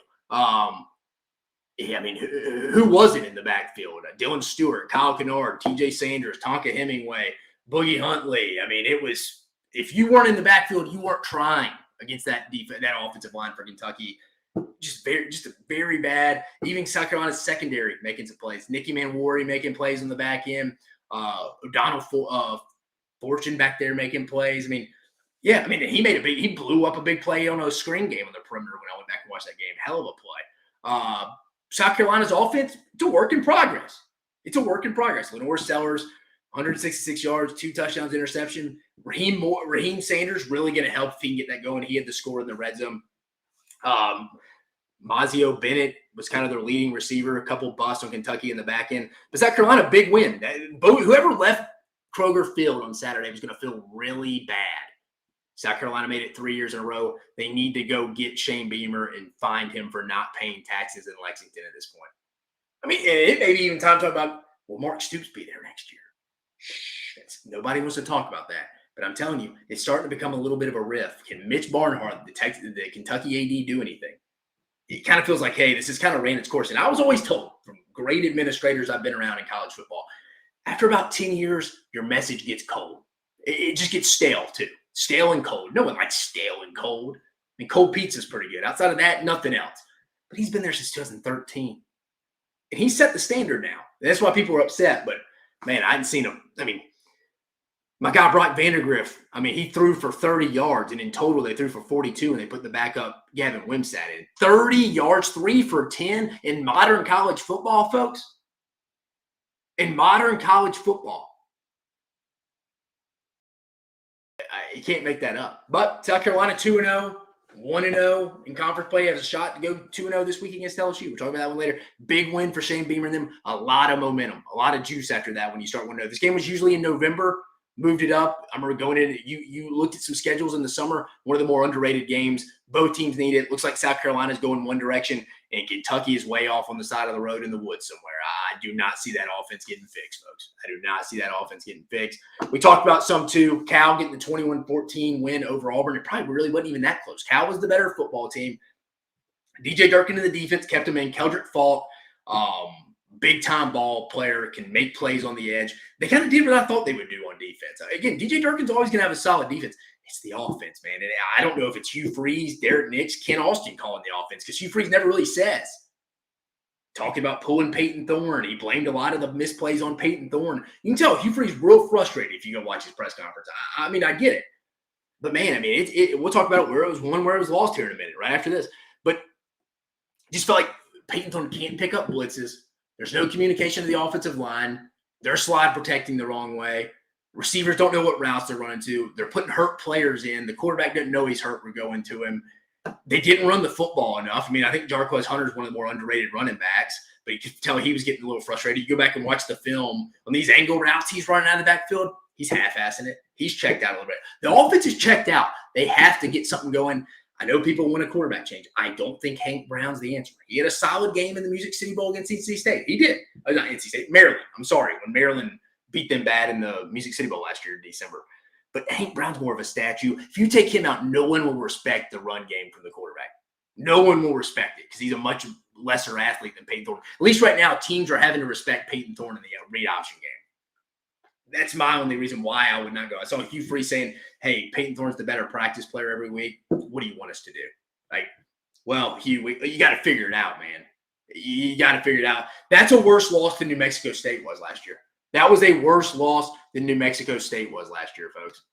Who wasn't in the backfield? Dylan Stewart, Kyle Kennard, TJ Sanders, Tonka Hemingway, Boogie Huntley. I mean, it was – if you weren't in the backfield, you weren't trying against that offensive line for Kentucky. Just a very bad. Even South Carolina's secondary making some plays. Nicky Manwari making plays on the back end. O'Donnell Fortune back there making plays. He blew up a big play on a screen game on the perimeter when I went back and watched that game. Hell of a play. South Carolina's offense, it's a work in progress. Lenore Sellers, 166 yards, 2 touchdowns, interception. Raheem Sanders really going to help if he can get that going. He had the score in the red zone. Mazio Bennett was kind of their leading receiver. A couple busts on Kentucky in the back end. But South Carolina, big win. Whoever left Kroger Field on Saturday was going to feel really bad. South Carolina made it 3 years in a row. They need to go get Shane Beamer and find him for not paying taxes in Lexington at this point. I mean, it may be even time to talk about, will Mark Stoops be there next year? Nobody wants to talk about that. But I'm telling you, it's starting to become a little bit of a riff. Can Mitch Barnhart, the Kentucky AD, do anything? It kind of feels like, hey, this has kind of ran its course. And I was always told from great administrators I've been around in college football, after about 10 years, your message gets cold. It just gets stale, too. Stale and cold. No one likes stale and cold. I mean, cold pizza's pretty good. Outside of that, nothing else. But he's been there since 2013. And he set the standard now. And that's why people are upset. But, man, I hadn't seen him. I mean, my guy Brock Vandegrift, he threw for 30 yards. And in total, they threw for 42. And they put the backup Gavin Wimsatt in. 30 yards, 3 for 10 in modern college football, folks. In modern college football. You can't make that up. But South Carolina 2-0, 1-0 in conference play, has a shot to go 2-0 this week against LSU. We'll talk about that one later. Big win for Shane Beamer and them. A lot of momentum, a lot of juice after that when you start 1-0. This game was usually in November. Moved it up. I remember going in. You looked at some schedules in the summer. One of the more underrated games. Both teams need it. Looks like South Carolina's going one direction, and Kentucky is way off on the side of the road in the woods somewhere. I do not see that offense getting fixed, folks. I do not see that offense getting fixed. We talked about some, too. Cal getting the 21-14 win over Auburn. It probably really wasn't even that close. Cal was the better football team. DJ Durkin in the defense kept him in. Keldrick Faulk, big-time ball player, can make plays on the edge. They kind of did what I thought they would do on defense. Again, DJ Durkin's always going to have a solid defense. It's the offense, man. And I don't know if it's Hugh Freeze, Derek Nix, Ken Austin calling the offense, because Hugh Freeze never really says. Talking about pulling Peyton Thorne. He blamed a lot of the misplays on Peyton Thorne. You can tell Hugh Freeze real frustrated if you go watch his press conference. I get it. But, man, we'll talk about where it was won, where it was lost here in a minute, right after this. But just felt like Peyton Thorne can't pick up blitzes. There's no communication to the offensive line. They're slide protecting the wrong way. Receivers don't know what routes they're running to. They're putting hurt players in. The quarterback doesn't know he's hurt. We're going to him. They didn't run the football enough. I mean, I think Jarquez Hunter is one of the more underrated running backs, but you could tell he was getting a little frustrated. You go back and watch the film. On these angle routes he's running out of the backfield, he's half-assing it. He's checked out a little bit. The offense is checked out. They have to get something going. I know people want a quarterback change. I don't think Hank Brown's the answer. He had a solid game in the Music City Bowl against NC State. He did. Not NC State, Maryland. I'm sorry. When Maryland beat them bad in the Music City Bowl last year in December. But Hank Brown's more of a statue. If you take him out, no one will respect the run game from the quarterback. No one will respect it because he's a much lesser athlete than Peyton Thorne. At least right now, teams are having to respect Peyton Thorne in the read option game. That's my only reason why I would not go. I saw Hugh Freeze saying, hey, Peyton Thorne's the better practice player every week. What do you want us to do? Like, well, Hugh, you got to figure it out, man. You got to figure it out. That's a worse loss than New Mexico State was last year. That was a worse loss than New Mexico State was last year, folks.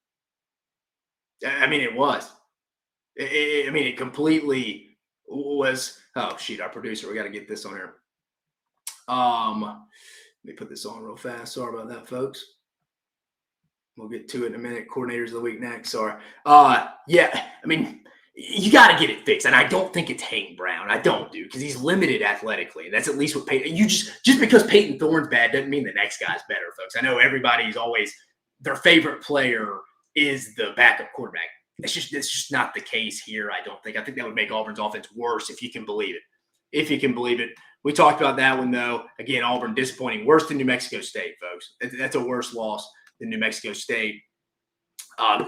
I mean, it was. It completely was. Oh, shoot, our producer. We got to get this on here. Let me put this on real fast. Sorry about that, folks. We'll get to it in a minute. Coordinators of the week next. Sorry. Yeah, I mean, you got to get it fixed. And I don't think it's Hank Brown. I don't, dude, because he's limited athletically. That's at least what Peyton – just because Peyton Thorne's bad doesn't mean the next guy's better, folks. I know everybody's always – their favorite player is the backup quarterback. It's just not the case here, I don't think. I think that would make Auburn's offense worse if you can believe it. If you can believe it. We talked about that one, though. Again, Auburn disappointing. Worse than New Mexico State, folks. That's a worse loss than New Mexico State.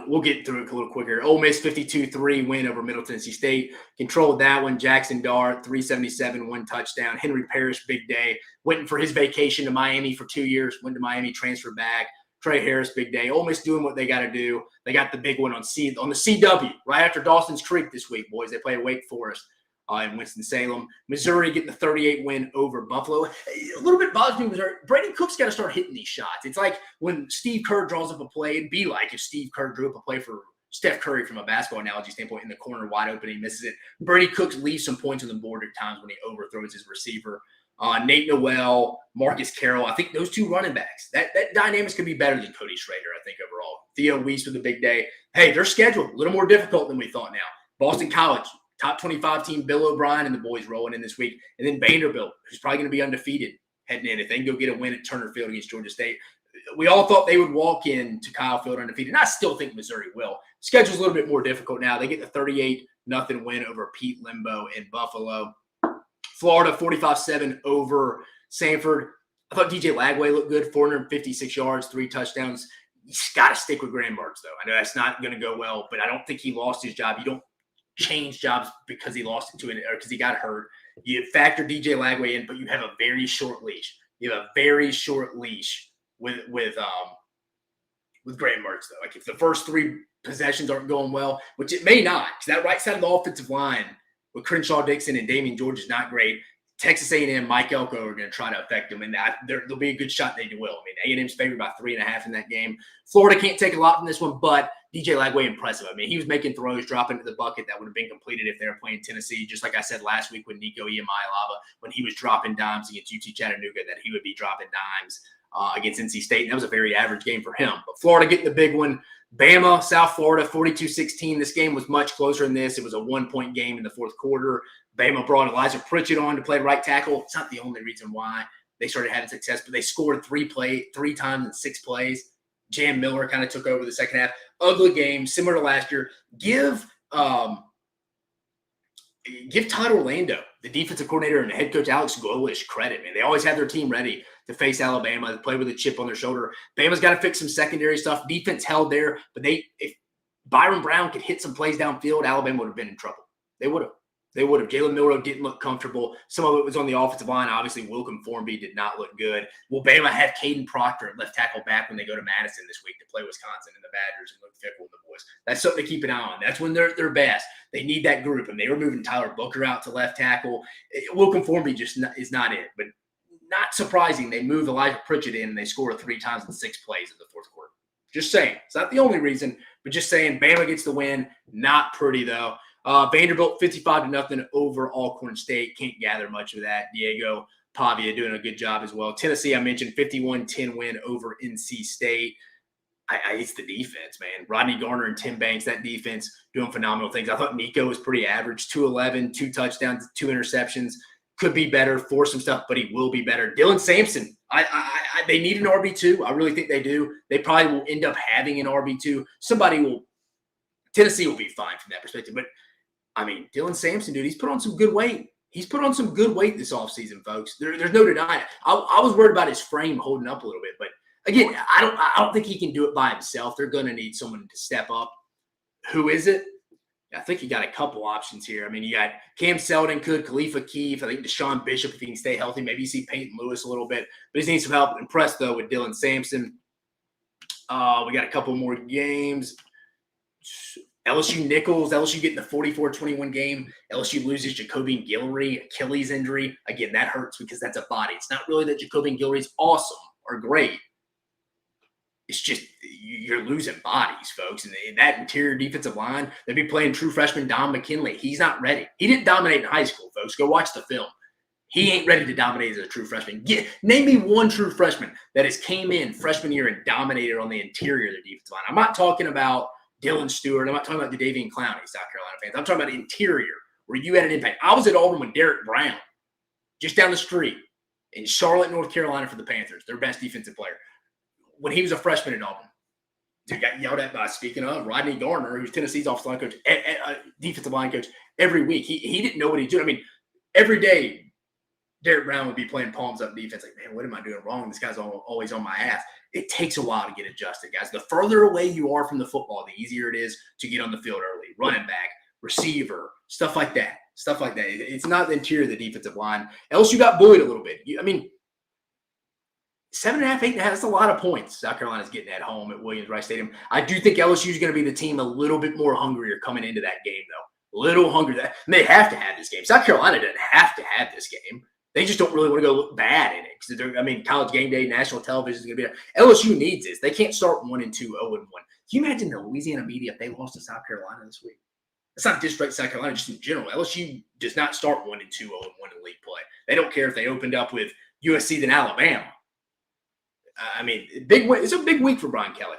We'll get through it a little quicker. Ole Miss 52-3 win over Middle Tennessee State. Controlled that one. Jackson Dart, 377, 1 touchdown. Henry Parrish, big day. Went for his vacation to Miami for 2 years. Went to Miami, transferred back. Trey Harris, big day. Ole Miss doing what they got to do. They got the big one on the CW right after Dawson's Creek this week, boys. They play Wake Forest in Winston-Salem. Missouri getting the 38 win over Buffalo. A little bit bothers me with Missouri. Brandon Cook's got to start hitting these shots. It's like when Steve Kerr draws up a play. It'd be like if Steve Kerr drew up a play for Steph Curry from a basketball analogy standpoint in the corner wide open. He misses it. Brady Cooks leaves some points on the board at times when he overthrows his receiver. Nate Noel, Marcus Carroll. I think those two running backs, that dynamics could be better than Cody Schrader, I think, overall. Theo Weiss with a big day. Hey, their schedule a little more difficult than we thought now. Boston College, top 25 team, Bill O'Brien and the boys rolling in this week. And then Vanderbilt, who's probably going to be undefeated heading in. If they can go get a win at Turner Field against Georgia State. We all thought they would walk into Kyle Field undefeated. And I still think Missouri will. Schedule's a little bit more difficult now. They get the 38-0 win over Pete Limbo in Buffalo. Florida, 45-7 over Samford. I thought DJ Lagway looked good, 456 yards, 3 touchdowns. You got to stick with Graham Mertz, though. I know that's not going to go well, but I don't think he lost his job. You don't change jobs because he lost it to it or because he got hurt. You factor DJ Lagway in, but you have a very short leash. You have a very short leash with Graham Mertz, though. Like if the first 3 possessions aren't going well, which it may not, because that right side of the offensive line with Crenshaw Dixon and Damian George is not great. Texas A&M, Mike Elko are going to try to affect them, and there'll be a good shot they will. I mean, A&M's favored by 3.5 in that game. Florida can't take a lot from this one, but DJ Lagway impressive. I mean, he was making throws, dropping to the bucket that would have been completed if they were playing Tennessee. Just like I said last week with Nico Iamaleava, when he was dropping dimes against UT Chattanooga, that he would be dropping dimes against NC State. And that was a very average game for him. But Florida getting the big one. Bama, South Florida, 42-16. This game was much closer than this. It was a 1-point game in the fourth quarter. Bama brought Elijah Pritchett on to play right tackle. It's not the only reason why they started having success, but they scored 3 times in 6 plays. Jam Miller kind of took over the second half. Ugly game, similar to last year. Give Todd Orlando, the defensive coordinator, and head coach Alex Golesh credit, man. They always have their team ready to face Alabama, to play with a chip on their shoulder. Bama's got to fix some secondary stuff. Defense held there, but if Byron Brown could hit some plays downfield, Alabama would have been in trouble. They would have. Jalen Milroe didn't look comfortable. Some of it was on the offensive line. Obviously, Wilcom Formby did not look good. Will Bama have Caden Proctor at left tackle back when they go to Madison this week to play Wisconsin and the Badgers and Luke Fickell and the boys? That's something to keep an eye on. That's when they're best. They need that group, and they were moving Tyler Booker out to left tackle. Wilcom Formby is not it, but not surprising. They moved Elijah Pritchett in, and they scored 3 times in 6 plays in the fourth quarter. Just saying. It's not the only reason, but just saying Bama gets the win. Not pretty, though. Vanderbilt 55-0 over Alcorn State. Can't gather much of that. Diego Pavia doing a good job as well. Tennessee, I mentioned 51-10 win over NC State. It's the defense, man. Rodney Garner and Tim Banks, that defense doing phenomenal things. I thought Nico was pretty average, 211, 2 touchdowns, 2 interceptions. Could be better, force some stuff, but he will be better. Dylan Sampson, they need an RB2. I really think they do. They probably will end up having an RB2. Tennessee will be fine from that perspective. But, I mean, Dylan Sampson, dude, he's put on some good weight. He's put on some good weight this offseason, folks. There's no denying it. I was worried about his frame holding up a little bit, but again, I don't think he can do it by himself. They're going to need someone to step up. Who is it? I think you got a couple options here. I mean, you got Cam Selden, Khalifa Keefe. I think Deshaun Bishop, if he can stay healthy. Maybe you see Peyton Lewis a little bit. But he needs some help. Impressed, though, with Dylan Sampson. We got a couple more games. LSU Nichols. LSU getting the 44-21 game. LSU loses Jacobian Guillory, Achilles injury. Again, that hurts because that's a body. It's not really that Jacobian Guillory's awesome or great. It's just you're losing bodies, folks. And that interior defensive line, they'll be playing true freshman Dom McKinley. He's not ready. He didn't dominate in high school, folks. Go watch the film. He ain't ready to dominate as a true freshman. Name me one true freshman that has came in freshman year and dominated on the interior of the defensive line. I'm not talking about Dylan Stewart. I'm not talking about Davian Clowney, South Carolina fans. I'm talking about the interior where you had an impact. I was at Auburn with Derek Brown just down the street in Charlotte, North Carolina for the Panthers, their best defensive player. When he was a freshman at Auburn, dude got yelled at by, speaking of, Rodney Garner, who's Tennessee's offensive line coach, defensive line coach, every week. He didn't know what he was doing. I mean, every day, Derek Brown would be playing palms up defense. Like, man, what am I doing wrong? This guy's always on my ass. It takes a while to get adjusted, guys. The further away you are from the football, the easier it is to get on the field early. Running back, receiver, stuff like that. It's not the interior of the defensive line. LSU got bullied a little bit. 7.5, 8.5, that's a lot of points South Carolina's getting at home at Williams-Brice Stadium. I do think LSU is going to be the team a little bit more hungrier coming into that game, though. A little hungrier. And they have to have this game. South Carolina doesn't have to have this game. They just don't really want to go look bad in it. College game day, national television is going to be there. LSU needs this. They can't start 1-2, 0-1. Can you imagine the Louisiana media if they lost to South Carolina this week? It's not disrespect South Carolina, just in general. LSU does not start 1-2, 0-1 in league play. They don't care if they opened up with USC than Alabama. Big win. It's a big week for Brian Kelly.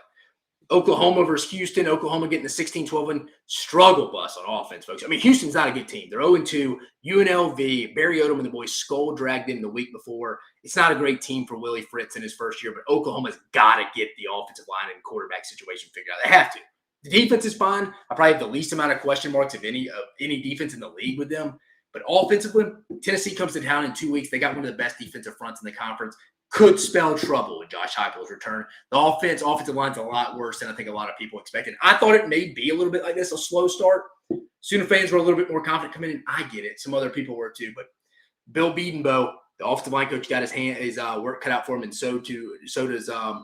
Oklahoma versus Houston. Oklahoma getting the 16-12 win. Struggle bus on offense, folks. Houston's not a good team. They're 0-2. UNLV, Barry Odom and the boys skull dragged in the week before. It's not a great team for Willie Fritz in his first year, but Oklahoma's got to get the offensive line and quarterback situation figured out. They have to. The defense is fine. I probably have the least amount of question marks of any defense in the league with them. But offensively, Tennessee comes to town in 2 weeks. They got one of the best defensive fronts in the conference. Could spell trouble with Josh Heupel's return. The offensive line's a lot worse than I think a lot of people expected. I thought it may be a little bit like this, a slow start. Sooner fans were a little bit more confident coming in. I get it. Some other people were too. But Bill Bedenbaugh, the offensive line coach, got his work cut out for him, and so does the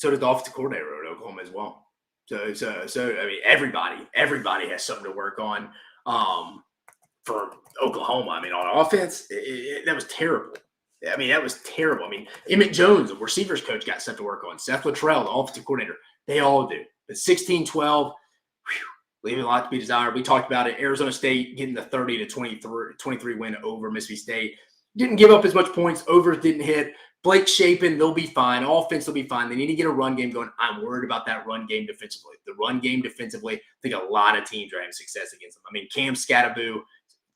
offensive coordinator at Oklahoma as well. Everybody has something to work on. For Oklahoma, on offense, that was terrible. That was terrible. Emmett Jones, the receivers coach, got stuff to work on. Seth Luttrell, the offensive coordinator, they all do. But 16-12, leaving a lot to be desired. We talked about it. Arizona State getting the 30-23 win over Mississippi State. Didn't give up as much points. Overs didn't hit. Blake Shapen, they'll be fine. Offense will be fine. They need to get a run game going. I'm worried about that run game defensively. The run game defensively, I think a lot of teams are having success against them. Cam Scattaboo,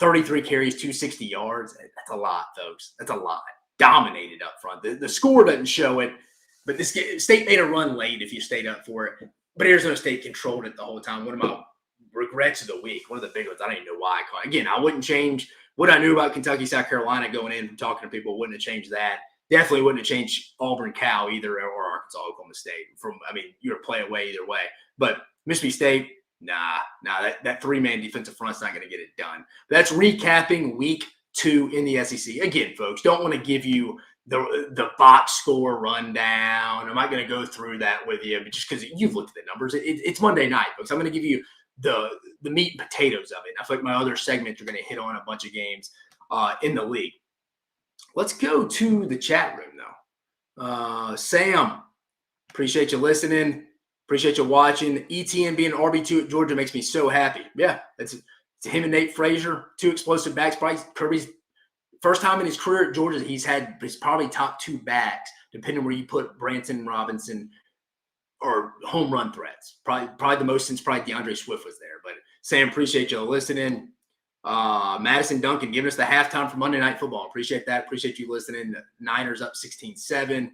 33 carries, 260 yards. That's a lot, folks. That's a lot. Dominated up front. The score doesn't show it, but this State made a run late if you stayed up for it. But Arizona State controlled it the whole time. One of my regrets of the week, one of the big ones, I don't even know why I caught it. Again, I wouldn't change what I knew about Kentucky, South Carolina going in and talking to people. Wouldn't have changed that. Definitely wouldn't have changed Auburn, Cal either, or Arkansas, Oklahoma State. You're a play away either way. But Mississippi State, Nah, that three-man defensive front's not going to get it done. That's recapping week 2 in the SEC. Again, folks, don't want to give you the box score rundown. I'm not going to go through that with you, but just because you've looked at the numbers. It's Monday night, folks. I'm going to give you the meat and potatoes of it. I feel like my other segments are going to hit on a bunch of games in the league. Let's go to the chat room, though. Sam, appreciate you listening. Appreciate you watching. ETN being RB2 at Georgia makes me so happy. Yeah, it's him and Nate Frazier, 2 explosive backs. Probably Kirby's first time in his career at Georgia, he's probably top 2 backs, depending where you put Branson Robinson or home run threats. Probably the most since probably DeAndre Swift was there. But Sam, appreciate you listening. Madison Duncan giving us the halftime for Monday Night Football. Appreciate that. Appreciate you listening. The Niners up 16-7.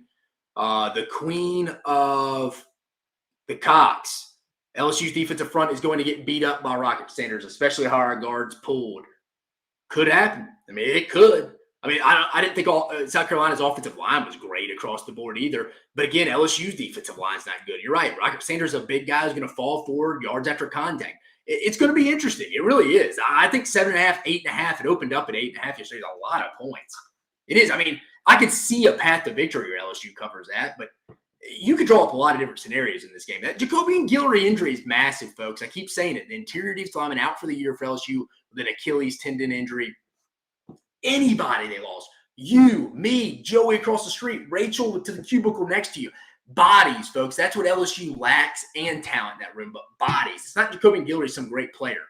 The queen of the Cox. LSU's defensive front is going to get beat up by Rocket Sanders, especially how our guards pulled. Could happen. I mean, it could. I mean, I didn't think South Carolina's offensive line was great across the board either. But again, LSU's defensive line's not good. You're right. Rocket Sanders is a big guy who's going to fall forward yards after contact. It's going to be interesting. It really is. I think 7.5, 8.5. It opened up at 8.5 yesterday. A lot of points. It is. I mean, I could see a path to victory where LSU covers that, but you could draw up a lot of different scenarios in this game. That Jacoby and Guillory injury is massive, folks. I keep saying it. The interior defensive lineman out for the year for LSU with an Achilles tendon injury. Anybody they lost. You, me, Joey across the street, Rachel to the cubicle next to you. Bodies, folks. That's what LSU lacks and talent in that room, but bodies. It's not Jacoby and Guillory, some great player.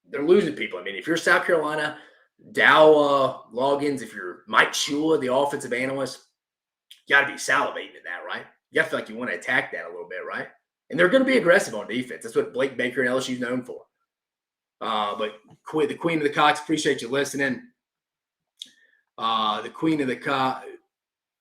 They're losing people. I mean, if you're South Carolina, Dow Loggins, if you're Mike Shula, the offensive analyst, you got to be salivating at that, right? You got to feel like you want to attack that a little bit, right? And they're going to be aggressive on defense. That's what Blake Baker and LSU is known for. But the Queen of the Cox, appreciate you listening. The Queen of the Cox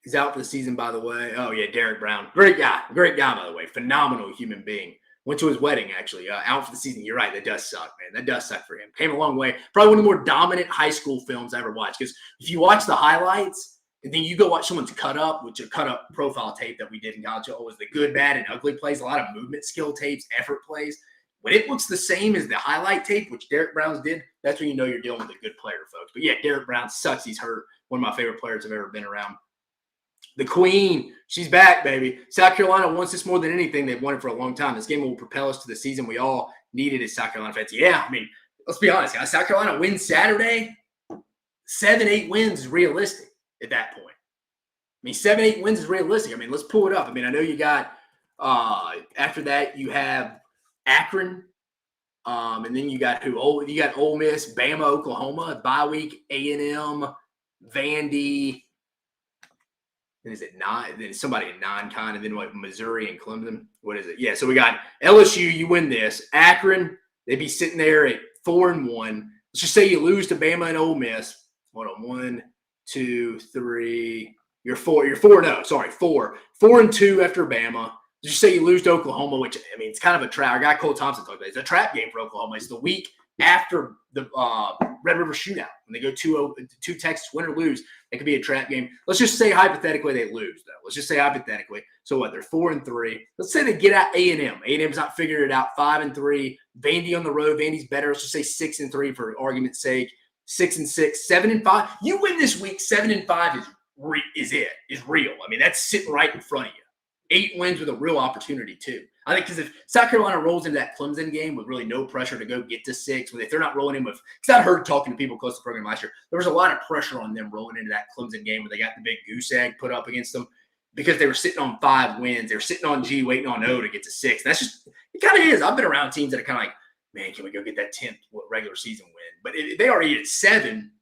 is out for the season, by the way. Oh, yeah, Derek Brown. Great guy, by the way. Phenomenal human being. Went to his wedding, actually. Out for the season. You're right. That does suck, man. That does suck for him. Came a long way. Probably one of the more dominant high school films I ever watched. Because if you watch the highlights, and then you go watch someone's cut up, which a cut up profile tape that we did in college, was the good, bad, and ugly plays, a lot of movement skill tapes, effort plays. When it looks the same as the highlight tape, which Derek Brown's did, that's when you know you're dealing with a good player, folks. But yeah, Derek Brown sucks. He's hurt. One of my favorite players I've ever been around. The Queen, she's back, baby. South Carolina wants this more than anything. They've wanted for a long time. This game will propel us to the season we all needed as South Carolina fans. Yeah, I mean, let's be honest, guys. South Carolina wins Saturday. 7-8 wins is realistic at that point. I mean, 7-8 wins is realistic. I mean, let's pull it up. I mean, I know you got after that you have Akron, and then you got who? You got Ole Miss, Bama, Oklahoma, bye week, A&M, Vandy. Then is it 9? Then somebody in non-con, and then what? Missouri and Clemson. What is it? Yeah. So we got LSU. You win this. Akron, they'd be sitting there at 4-1. Let's just say you lose to Bama and Ole Miss. Hold on. 1, 2, 3. You're 4. You're 4-0. Sorry, 4. 4-2 after Bama. Just say you lose to Oklahoma, which, I mean, it's kind of a trap. Our guy Cole Thompson talked about it. It's a trap game for Oklahoma. It's the week after the Red River shootout. When they go 2 Texas, win or lose, it could be a trap game. Let's just say hypothetically they lose, though. Let's just say hypothetically. So what? They're 4-3. Let's say they get out A&M. A&M's not figuring it out. 5-3. Vandy on the road. Vandy's better. Let's just say 6-3 for argument's sake. 6-6. 7-5. You win this week. 7-5 is real. I mean, that's sitting right in front of you. 8 wins with a real opportunity, too. I think because if South Carolina rolls into that Clemson game with really no pressure to go get to 6, if they're not rolling in with – because I heard talking to people close to the program last year, there was a lot of pressure on them rolling into that Clemson game where they got the big goose egg put up against them because they were sitting on 5 wins. They were sitting on G, waiting on O to get to 6. That's just – it kind of is. I've been around teams that are kind of like, man, can we go get that 10th regular season win? But if they already at 7 –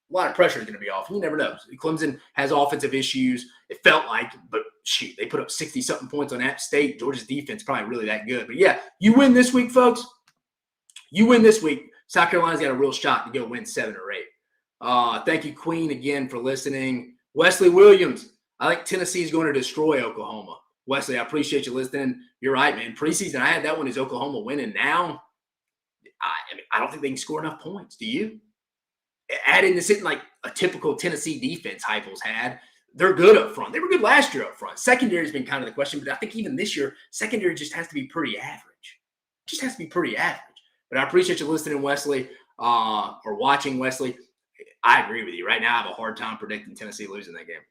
a lot of pressure is going to be off. You never know. Clemson has offensive issues. It felt like, but shoot, they put up 60-something points on App State. Georgia's defense probably really that good. But, yeah, you win this week, folks. You win this week. South Carolina's got a real shot to go win 7 or 8. Thank you, Queen, again for listening. Wesley Williams, I think Tennessee is going to destroy Oklahoma. Wesley, I appreciate you listening. You're right, man. Preseason, I had that one as Oklahoma winning. Now, I don't think they can score enough points. Do you? Adding this in like a typical Tennessee defense Heupel's had. They're good up front. They were good last year up front. Secondary has been kind of the question, but I think even this year, secondary just has to be pretty average. Just has to be pretty average. But I appreciate you listening, Wesley, or watching, Wesley. I agree with you. Right now, I have a hard time predicting Tennessee losing that game.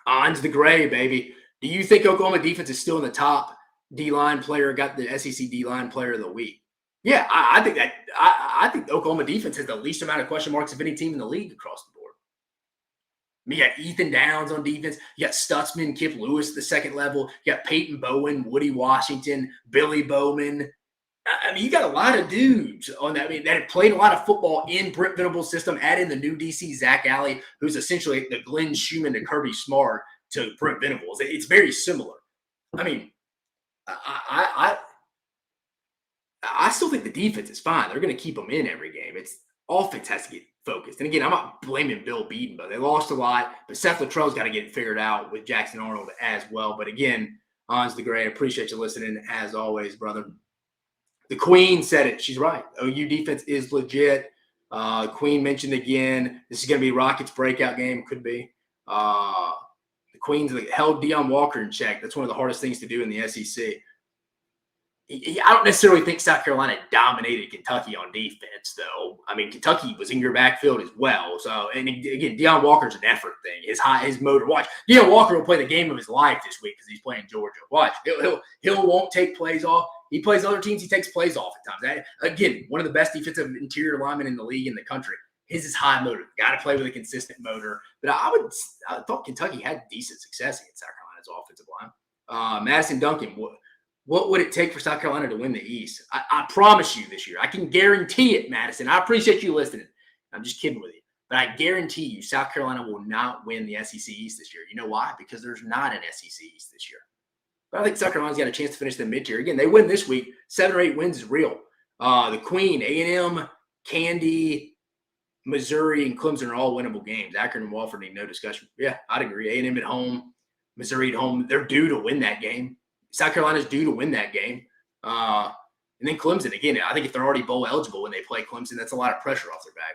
On's the gray, baby. Do you think Oklahoma defense is still in the top D-line player, got the SEC D-line player of the week? Yeah, I think that I think the Oklahoma defense has the least amount of question marks of any team in the league across the board. You got Ethan Downs on defense. You got Stutzman, Kip Lewis at the second level. You got Peyton Bowen, Woody Washington, Billy Bowman. I mean, you got a lot of dudes on that. I mean, that have played a lot of football in Brent Venables' system. Add in the new DC, Zach Alley, who's essentially the Glenn Schumann to Kirby Smart to Brent Venables. It's very similar. I mean, I still think the defense is fine. They're going to keep them in every game. It's offense has to get focused. And again, I'm not blaming Bill Beaton, but they lost a lot. But Seth Luttrell's got to get it figured out with Jackson Arnold as well. But again, Hans the Great, I appreciate you listening as always, brother. The Queen said it. She's right. OU defense is legit. Queen mentioned again, this is going to be Rockets' breakout game. Could be. The Queens held Deion Walker in check. That's one of the hardest things to do in the SEC. I don't necessarily think South Carolina dominated Kentucky on defense, though. I mean, Kentucky was in your backfield as well. So, and again, Deion Walker's an effort thing. His motor. Watch, Deion Walker will play the game of his life this week because he's playing Georgia. Watch, he'll won't take plays off. He plays other teams. He takes plays off at times. Again, one of the best defensive interior linemen in the league in the country. His is high motor. Got to play with a consistent motor. But I thought Kentucky had decent success against South Carolina's offensive line. Madison Duncan. What would it take for South Carolina to win the East? I promise you this year. I can guarantee it, Madison. I appreciate you listening. I'm just kidding with you. But I guarantee you South Carolina will not win the SEC East this year. You know why? Because there's not an SEC East this year. But I think South Carolina's got a chance to finish the mid-tier. Again, they win this week. 7 or 8 wins is real. The Queen, A&M, Candy, Missouri, and Clemson are all winnable games. Akron and Wofford need no discussion. Yeah, I'd agree. A&M at home, Missouri at home. They're due to win that game. South Carolina's due to win that game. And then Clemson, again, I think if they're already bowl eligible when they play Clemson, that's a lot of pressure off their back.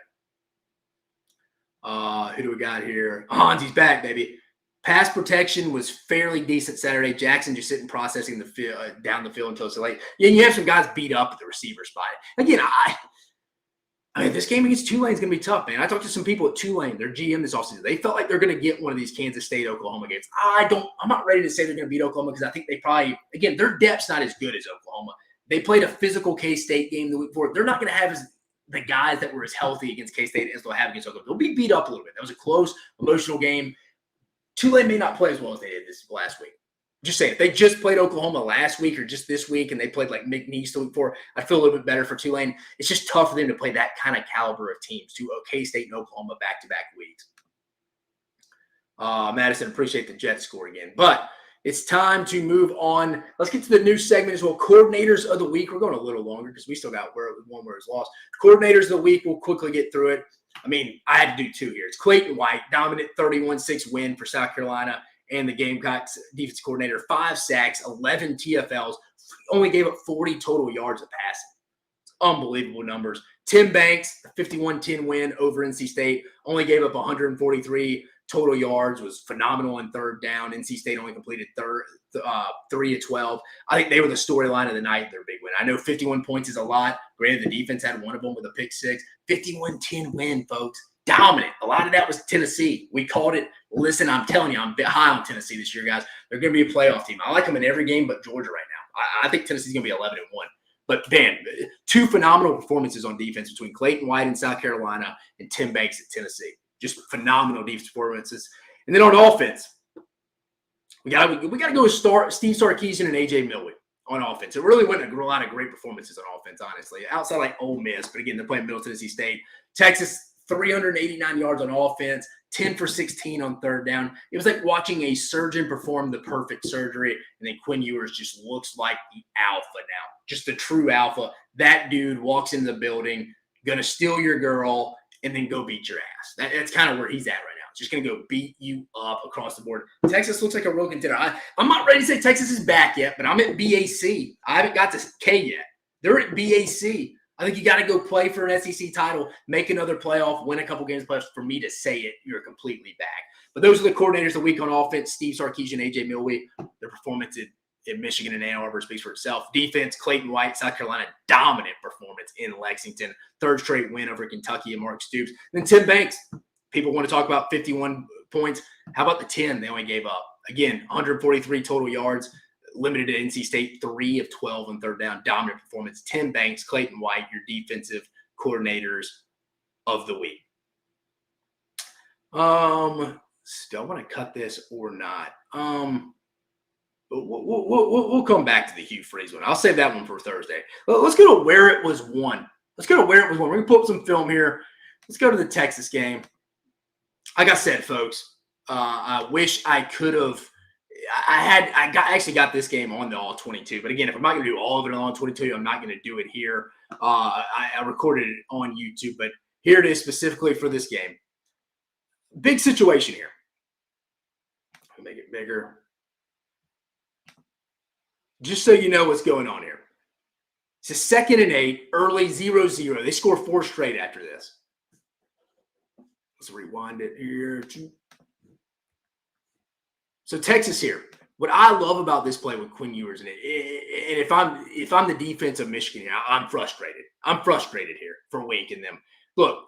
Who do we got here? Hansi's back, baby. Pass protection was fairly decent Saturday. Jackson just sitting processing the field, down the field until it's late. Yeah, you have some guys beat up at the receiver spot. Again, I mean, this game against Tulane is going to be tough, man. I talked to some people at Tulane, their GM this offseason. They felt like they're going to get one of these Kansas State, Oklahoma games. I'm not ready to say they're going to beat Oklahoma because I think they probably, again, their depth's not as good as Oklahoma. They played a physical K-State game the week before. They're not going to have the guys that were as healthy against K-State as they'll have against Oklahoma. They'll be beat up a little bit. That was a close, emotional game. Tulane may not play as well as they did this last week. Just saying, if they just played Oklahoma last week or just this week and they played like McNeese the week before, I'd feel a little bit better for Tulane. It's just tough for them to play that kind of caliber of teams to K-State and Oklahoma back-to-back weeks. Madison, appreciate the Jets score again. But it's time to move on. Let's get to the new segment as well. Coordinators of the week. We're going a little longer because we still got one where it's lost. Coordinators of the week. We'll quickly get through it. I mean, I had to do 2 here. It's Clayton White, dominant 31-6 win for South Carolina and the Gamecocks defense coordinator. 5 sacks, 11 TFLs, only gave up 40 total yards of passing. Unbelievable numbers. Tim Banks, a 51-10 win over NC State, only gave up 143 total yards, was phenomenal in third down. NC State only completed 3 of 12. I think they were the storyline of the night, their big win. I know 51 points is a lot. Granted, the defense had one of them with a pick 6. 51-10 win, folks. Dominant. A lot of that was Tennessee. We called it. Listen, I'm telling you, I'm a bit high on Tennessee this year, guys. They're going to be a playoff team. I like them in every game but Georgia right now. I think Tennessee's going to be 11-1. But, man, 2 phenomenal performances on defense between Clayton White in South Carolina and Tim Banks at Tennessee. Just phenomenal defense performances. And then on offense, we got to go with Steve Sarkisian and A.J. Milwee on offense. It really wasn't a lot of great performances on offense, honestly. Outside like Ole Miss, but again, they're playing Middle Tennessee State. Texas, 389 yards on offense, 10 for 16 on third down. It was like watching a surgeon perform the perfect surgery, and then Quinn Ewers just looks like the alpha now, just the true alpha. That dude walks into the building, going to steal your girl, and then go beat your ass. That's kind of where he's at right now. Just going to go beat you up across the board. Texas looks like a real contender. I'm not ready to say Texas is back yet, but I'm at BAC. I haven't got to K yet. They're at BAC. I think you got to go play for an SEC title, make another playoff, win a couple games playoffs for me to say it. You're completely back. But those are the coordinators of the week on offense. Steve Sarkisian, A.J. Milwee. Their performance in Michigan and Ann Arbor speaks for itself. Defense, Clayton White, South Carolina, dominant performance in Lexington. 3rd straight win over Kentucky and Mark Stoops. Then Tim Banks. People want to talk about 51 points. How about the 10 they only gave up? Again, 143 total yards, limited to NC State, 3 of 12 on third down. Dominant performance. Tim Banks, Clayton White, your defensive coordinators of the week. Still want to cut this or not? But we'll come back to the Hugh Freeze one. I'll save that one for Thursday. Let's go to where it was won. Let's go to where it was won. We're going to pull up some film here. Let's go to the Texas game. Like I said, folks, I wish I could have. I actually got this game on the All 22. But again, if I'm not going to do all of it on All 22, I'm not going to do it here. I recorded it on YouTube, but here it is specifically for this game. Big situation here. I'll make it bigger. Just so you know what's going on here. It's a 2nd and 8, early 0-0. They score 4 straight after this. Let's rewind it here. So Texas here. What I love about this play with Quinn Ewers, and if I'm the defense of Michigan here, I'm frustrated. I'm frustrated here for Wink and them. Look,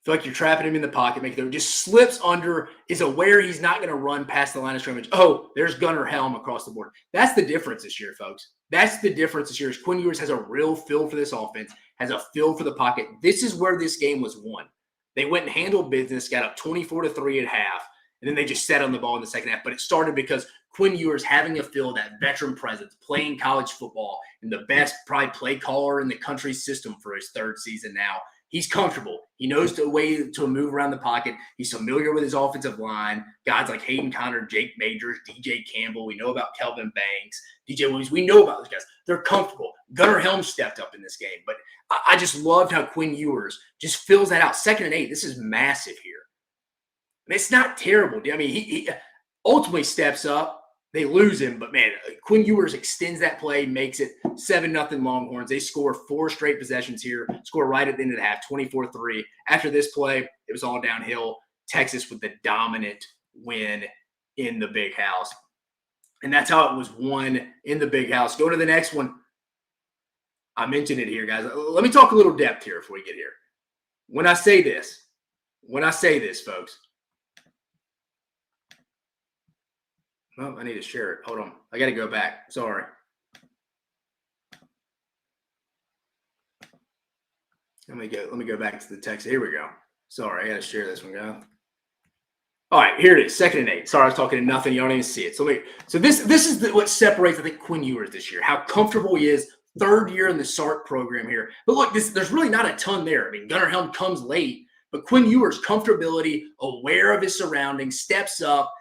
feel like you're trapping him in the pocket, making it just slips under, is aware he's not going to run past the line of scrimmage. Oh, there's Gunnar Helm across the board. That's the difference this year, folks. That's the difference this year. Is Quinn Ewers has a real feel for this offense, has a feel for the pocket. This is where this game was won. They went and handled business, got up 24-3 at half, and then they just sat on the ball in the second half. But it started because Quinn Ewers having a feel, that veteran presence, playing college football, and the best probably play caller in the country's system for his 3rd season now. He's comfortable. He knows the way to move around the pocket. He's familiar with his offensive line. Guys like Hayden Conner, Jake Majors, DJ Campbell. We know about Kelvin Banks, DJ Williams. We know about those guys. They're comfortable. Gunnar Helm stepped up in this game. But I just loved how Quinn Ewers just fills that out. 2nd and 8. This is massive here. And it's not terrible. I mean, he ultimately steps up. They lose him, but man, Quinn Ewers extends that play, makes it 7-0 Longhorns. They score 4 straight possessions here, score right at the end of the half, 24-3. After this play, it was all downhill. Texas with the dominant win in the Big House. And that's how it was won in the Big House. Go to the next one. I mentioned it here, guys. Let me talk a little depth here before we get here. When I say this, folks, oh, I need to share it. Hold on. I got to go back. Sorry. Let me go back to the text. Here we go. Sorry, I got to share this one, guys. All right, here it is. 2nd and 8. Sorry, I was talking to nothing. You don't even see it. So this is what separates, I think, Quinn Ewers this year. How comfortable he is. 3rd year in the SART program here. But look, there's really not a ton there. I mean, Gunnar Helm comes late, but Quinn Ewers' comfortability, aware of his surroundings, steps up,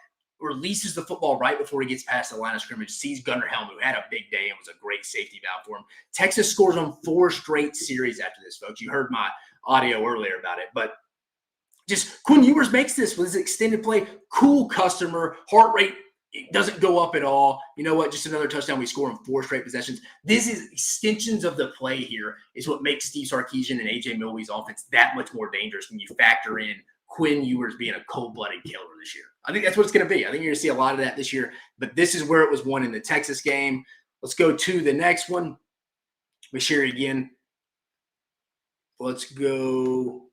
releases the football right before he gets past the line of scrimmage, sees Gunnar Helm, who had a big day and was a great safety valve for him. Texas scores on 4 straight series after this, folks. You heard my audio earlier about it. But just Quinn Ewers makes this with his extended play. Cool customer. Heart rate doesn't go up at all. You know what? Just another touchdown. We score on 4 straight possessions. This is extensions of the play here is what makes Steve Sarkisian and A.J. Milwaukee's offense that much more dangerous when you factor in Quinn Ewers being a cold-blooded killer this year. I think that's what it's going to be. I think you're going to see a lot of that this year. But this is where it was won in the Texas game. Let's go to the next one. We share it again. Let's go.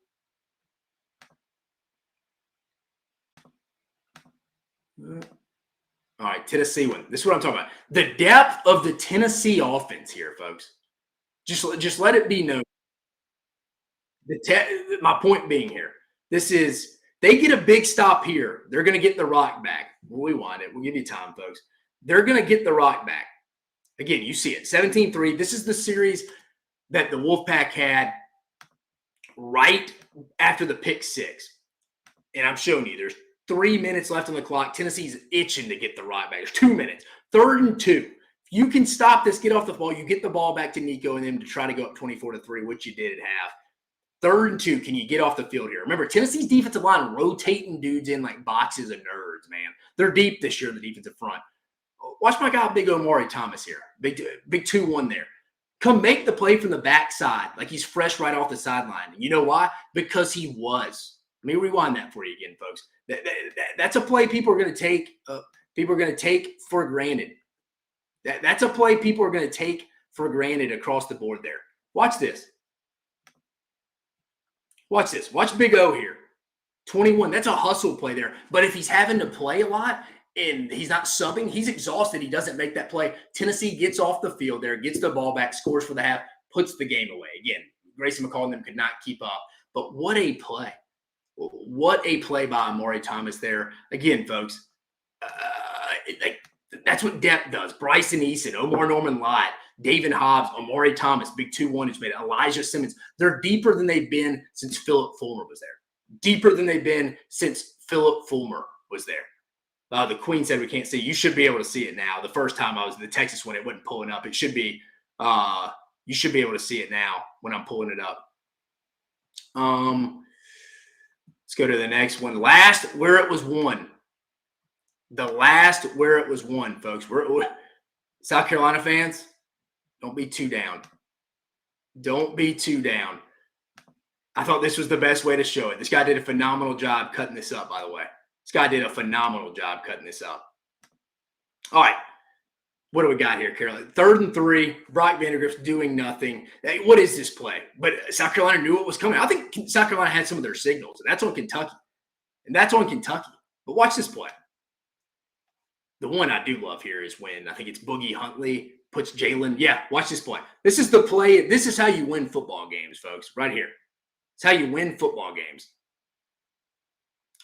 All right, Tennessee one. This is what I'm talking about. The depth of the Tennessee offense here, folks. Just let it be known. My point being here, this is they get a big stop here. They're going to get the rock back. We'll rewind it. We'll give you time, folks. They're going to get the rock back. Again, you see it, 17-3. This is the series that the Wolfpack had right after the pick 6. And I'm showing you, there's 3 minutes left on the clock. Tennessee's itching to get the rock back. There's 2 minutes. 3rd and 2. If you can stop this, get off the ball, you get the ball back to Nico and them to try to go up 24-3, which you did at half. 3rd and 2, can you get off the field here? Remember, Tennessee's defensive line rotating dudes in like boxes of nerds, man. They're deep this year in the defensive front. Watch my guy, Big Omari Thomas here. Big 2-1 there. Come make the play from the backside like he's fresh right off the sideline. You know why? Because he was. Let me rewind that for you again, folks. That's a play people are going to take. People are going to take for granted. That's a play people are going to take for granted across the board there. Watch this. Watch this. Watch Big O here. 21. That's a hustle play there. But if he's having to play a lot and he's not subbing, he's exhausted. He doesn't make that play. Tennessee gets off the field there, gets the ball back, scores for the half, puts the game away. Again, Grayson McCall and them could not keep up. But what a play. What a play by Amari Thomas there. Again, folks, that's what depth does. Bryson Eason, Omar Norman Lott, David Hobbs, Amari Thomas, big 2-1 who's made it, Elijah Simmons. They're deeper than they've been since Philip Fulmer was there. Deeper than they've been since Philip Fulmer was there. The Queen said we can't see. You should be able to see it now. The first time I was in the Texas one, it wasn't pulling up. It should be. You should be able to see it now when I'm pulling it up. Let's go to the next one. Last where it was won. The last where it was won, folks. We're South Carolina fans, don't be too down. Don't be too down. I thought this was the best way to show it. This guy did a phenomenal job cutting this up, by the way. This guy did a phenomenal job cutting this up. All right. What do we got here, Carolina? 3rd and 3. Brock Vandagriff's doing nothing. Hey, what is this play? But South Carolina knew it was coming. I think South Carolina had some of their signals, and that's on Kentucky. But watch this play. The one I do love here is when I think it's Boogie Huntley puts Jalen. Yeah, watch this play. This is the play. This is how you win football games, folks, right here. It's how you win football games.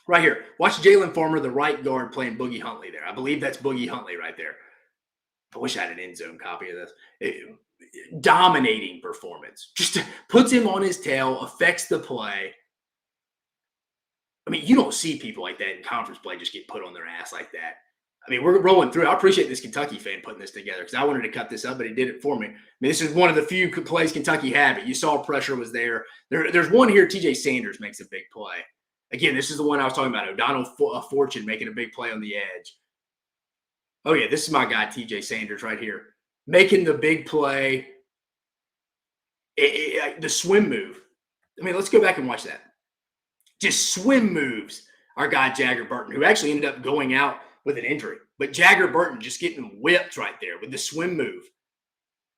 Right here. Watch Jalen Farmer, the right guard, playing Boogie Huntley there. I believe that's Boogie Huntley right there. I wish I had an end zone copy of this. Dominating performance. Just puts him on his tail, affects the play. I mean, you don't see people like that in conference play just get put on their ass like that. I mean, we're rolling through. I appreciate this Kentucky fan putting this together because I wanted to cut this up, but he did it for me. I mean, this is one of the few plays Kentucky had, but you saw pressure was there. There's one here. TJ Sanders makes a big play. Again, this is the one I was talking about. O'Donnell Fortune making a big play on the edge. Oh, yeah, this is my guy, TJ Sanders, right here. Making the big play. The swim move. I mean, let's go back and watch that. Just swim moves. Our guy, Jagger Burton, who actually ended up going out with an injury. But Jagger Burton just getting whipped right there with the swim move.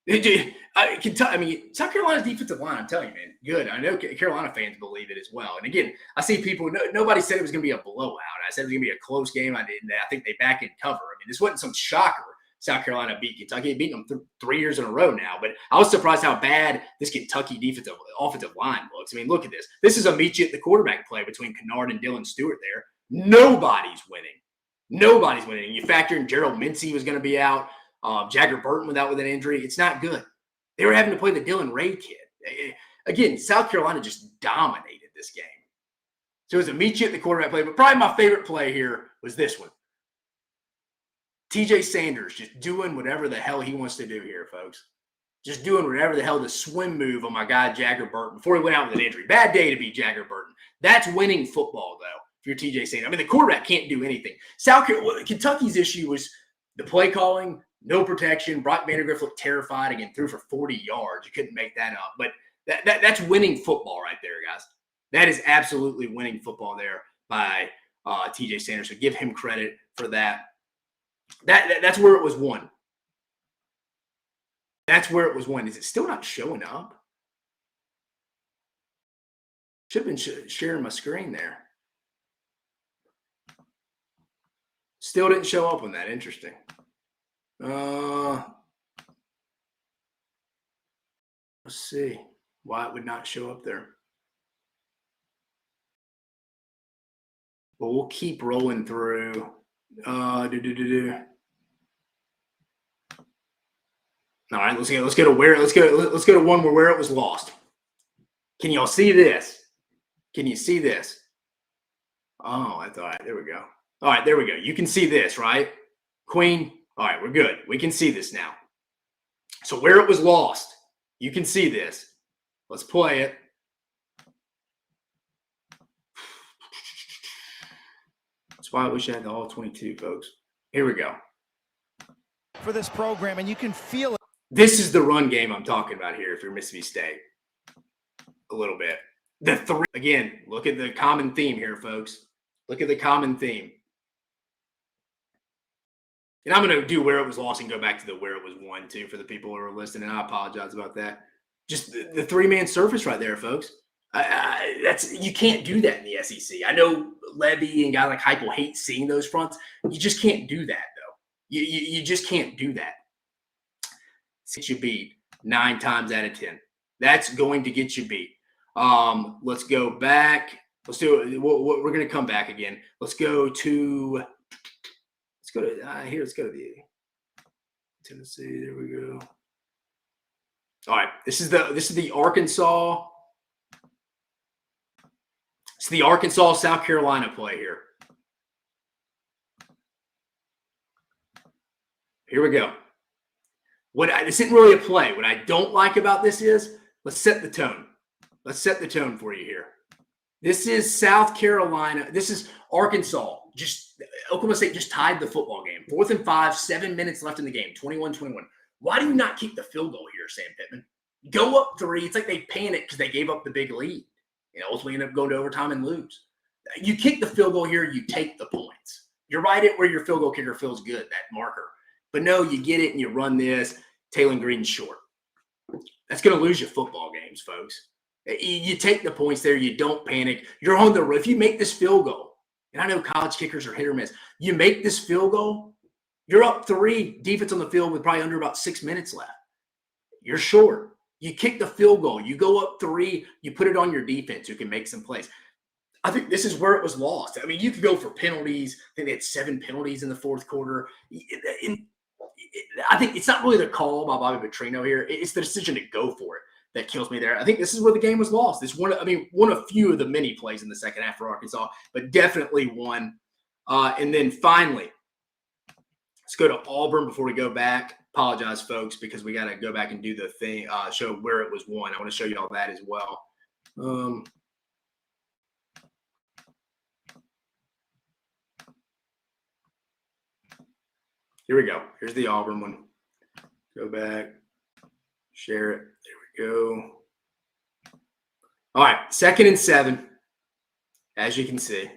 South Carolina's defensive line, I'm telling you, man, good. I know Carolina fans believe it as well. And again, I see people, nobody said it was going to be a blowout. I said it was going to be a close game. I think they back in cover. I mean, this wasn't some shocker. South Carolina beat Kentucky. They beat them 3 years in a row now. But I was surprised how bad this Kentucky offensive line looks. I mean, look at this. This is a meet you at the quarterback play between Kennard and Dylan Stewart there. Nobody's winning. Nobody's winning. You factor in Gerald Mincy was going to be out. Jagger Burton without with an injury. It's not good. They were having to play the Dylan Ray kid. Again, South Carolina just dominated this game. So it was a meet you at the quarterback play. But probably my favorite play here was this one. TJ Sanders just doing whatever the hell he wants to do here, folks. Just doing whatever the hell, the swim move on my guy Jagger Burton before he went out with an injury. Bad day to be Jagger Burton. That's winning football, though, if you're TJ Sanders. I mean, the quarterback can't do anything. Kentucky's issue was the play calling, no protection. Brock Vandagriff looked terrified. Again, threw for 40 yards. You couldn't make that up. But that's winning football right there, guys. That is absolutely winning football there by TJ Sanders. So give him credit for that. That's where it was won. That's where it was won. Is it still not showing up? Should have been sharing my screen there. Still didn't show up on that. Interesting. Let's see why it would not show up there. But we'll keep rolling through. All right, let's go to one where it was lost. Can y'all see this? Can you see this? Oh, that's all right. There we go. All right, there we go. You can see this, right? Queen. All right, we're good. We can see this now. So where it was lost, you can see this. Let's play it. That's why I wish I had the all 22, folks. Here we go. For this program, and you can feel it. This is the run game I'm talking about here if you're Mississippi State. A little bit. Again, look at the common theme here, folks. Look at the common theme. And I'm going to do where it was lost and go back to the where it was won, too, for the people who are listening. I apologize about that. Just the three-man surface right there, folks. You can't do that in the SEC. I know Levy and guys like Heupel hate seeing those fronts. You just can't do that, though. You just can't do that. Get you beat 9 times out of 10. That's going to get you beat. Let's go back. Let's do it. We're going to come back again. Let's go to here. Let's go to the Tennessee. There we go. All right. This is the Arkansas. It's the Arkansas South Carolina play here. Here we go. This isn't really a play. What I don't like about this is let's set the tone. Let's set the tone for you here. This is South Carolina. This is Arkansas. Oklahoma State just tied the football game. 4th and 5, 7 minutes left in the game. 21-21. Why do you not kick the field goal here, Sam Pittman? Go up 3. It's like they panicked because they gave up the big lead. Ultimately end up going to overtime and lose. You kick the field goal here, you take the points. You're right at where your field goal kicker feels good, that marker. But no, you get it and you run this. Taylor Green's short. That's going to lose you football games, folks. You take the points there. You don't panic. You're on the road. If you make this field goal, and I know college kickers are hit or miss, you make this field goal, you're up 3, defense on the field with probably under about 6 minutes left. You're short. You kick the field goal. You go up 3. You put it on your defense who can make some plays. I think this is where it was lost. I mean, you could go for penalties. I think they had 7 penalties in the 4th quarter. I think it's not really the call by Bobby Petrino here. It's the decision to go for it that kills me there. I think this is where the game was lost. This one of few of the many plays in the second half for Arkansas, but definitely one. And then finally, let's go to Auburn before we go back. Apologize, folks, because we got to go back and do the thing, show where it was won. I want to show you all that as well. Here we go. Here's the Auburn one. Go back, share it. There we go. All right, 2nd and 7. As you can see,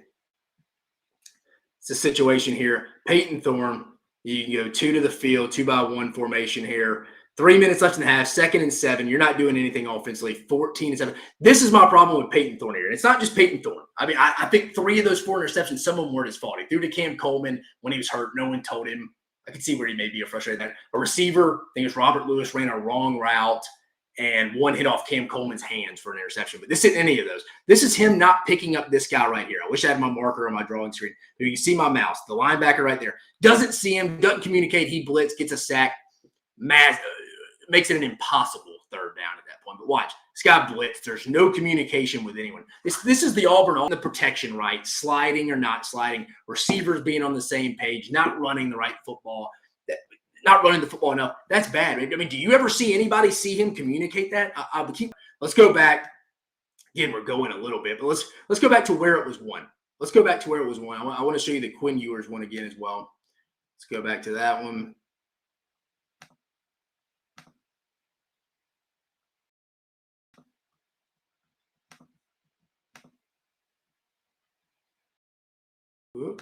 it's a situation here. Peyton Thorne, you can go 2 to the field, 2-by-1 formation here. 3 minutes left in the half, 2nd and 7. You're not doing anything offensively. 14 and 7. This is my problem with Peyton Thorne here. And it's not just Peyton Thorne. I mean, I think 3 of those 4 interceptions, some of them weren't his fault. He threw to Cam Coleman when he was hurt. No one told him. I can see where he may be frustrated at that. A receiver, I think it's Robert Lewis, ran a wrong route, and one hit off Cam Coleman's hands for an interception. But this isn't any of those. This is him not picking up this guy right here. I wish I had my marker on my drawing screen. You can see my mouse. The linebacker right there. Doesn't see him, doesn't communicate. He blitz, gets a sack. Makes it an impossible 3rd down at that point. But watch. This guy blitzed. There's no communication with anyone. This is the Auburn on the protection, right? Sliding or not sliding. Receivers being on the same page. Not running the right football. Not running the football enough. That's bad. I mean, do you ever see anybody see him communicate that? Let's go back. Again, we're going a little bit, but let's go back to where it was won. Let's go back to where it was won. I want to show you the Quinn Ewers one again as well. Let's go back to that one. Whoop.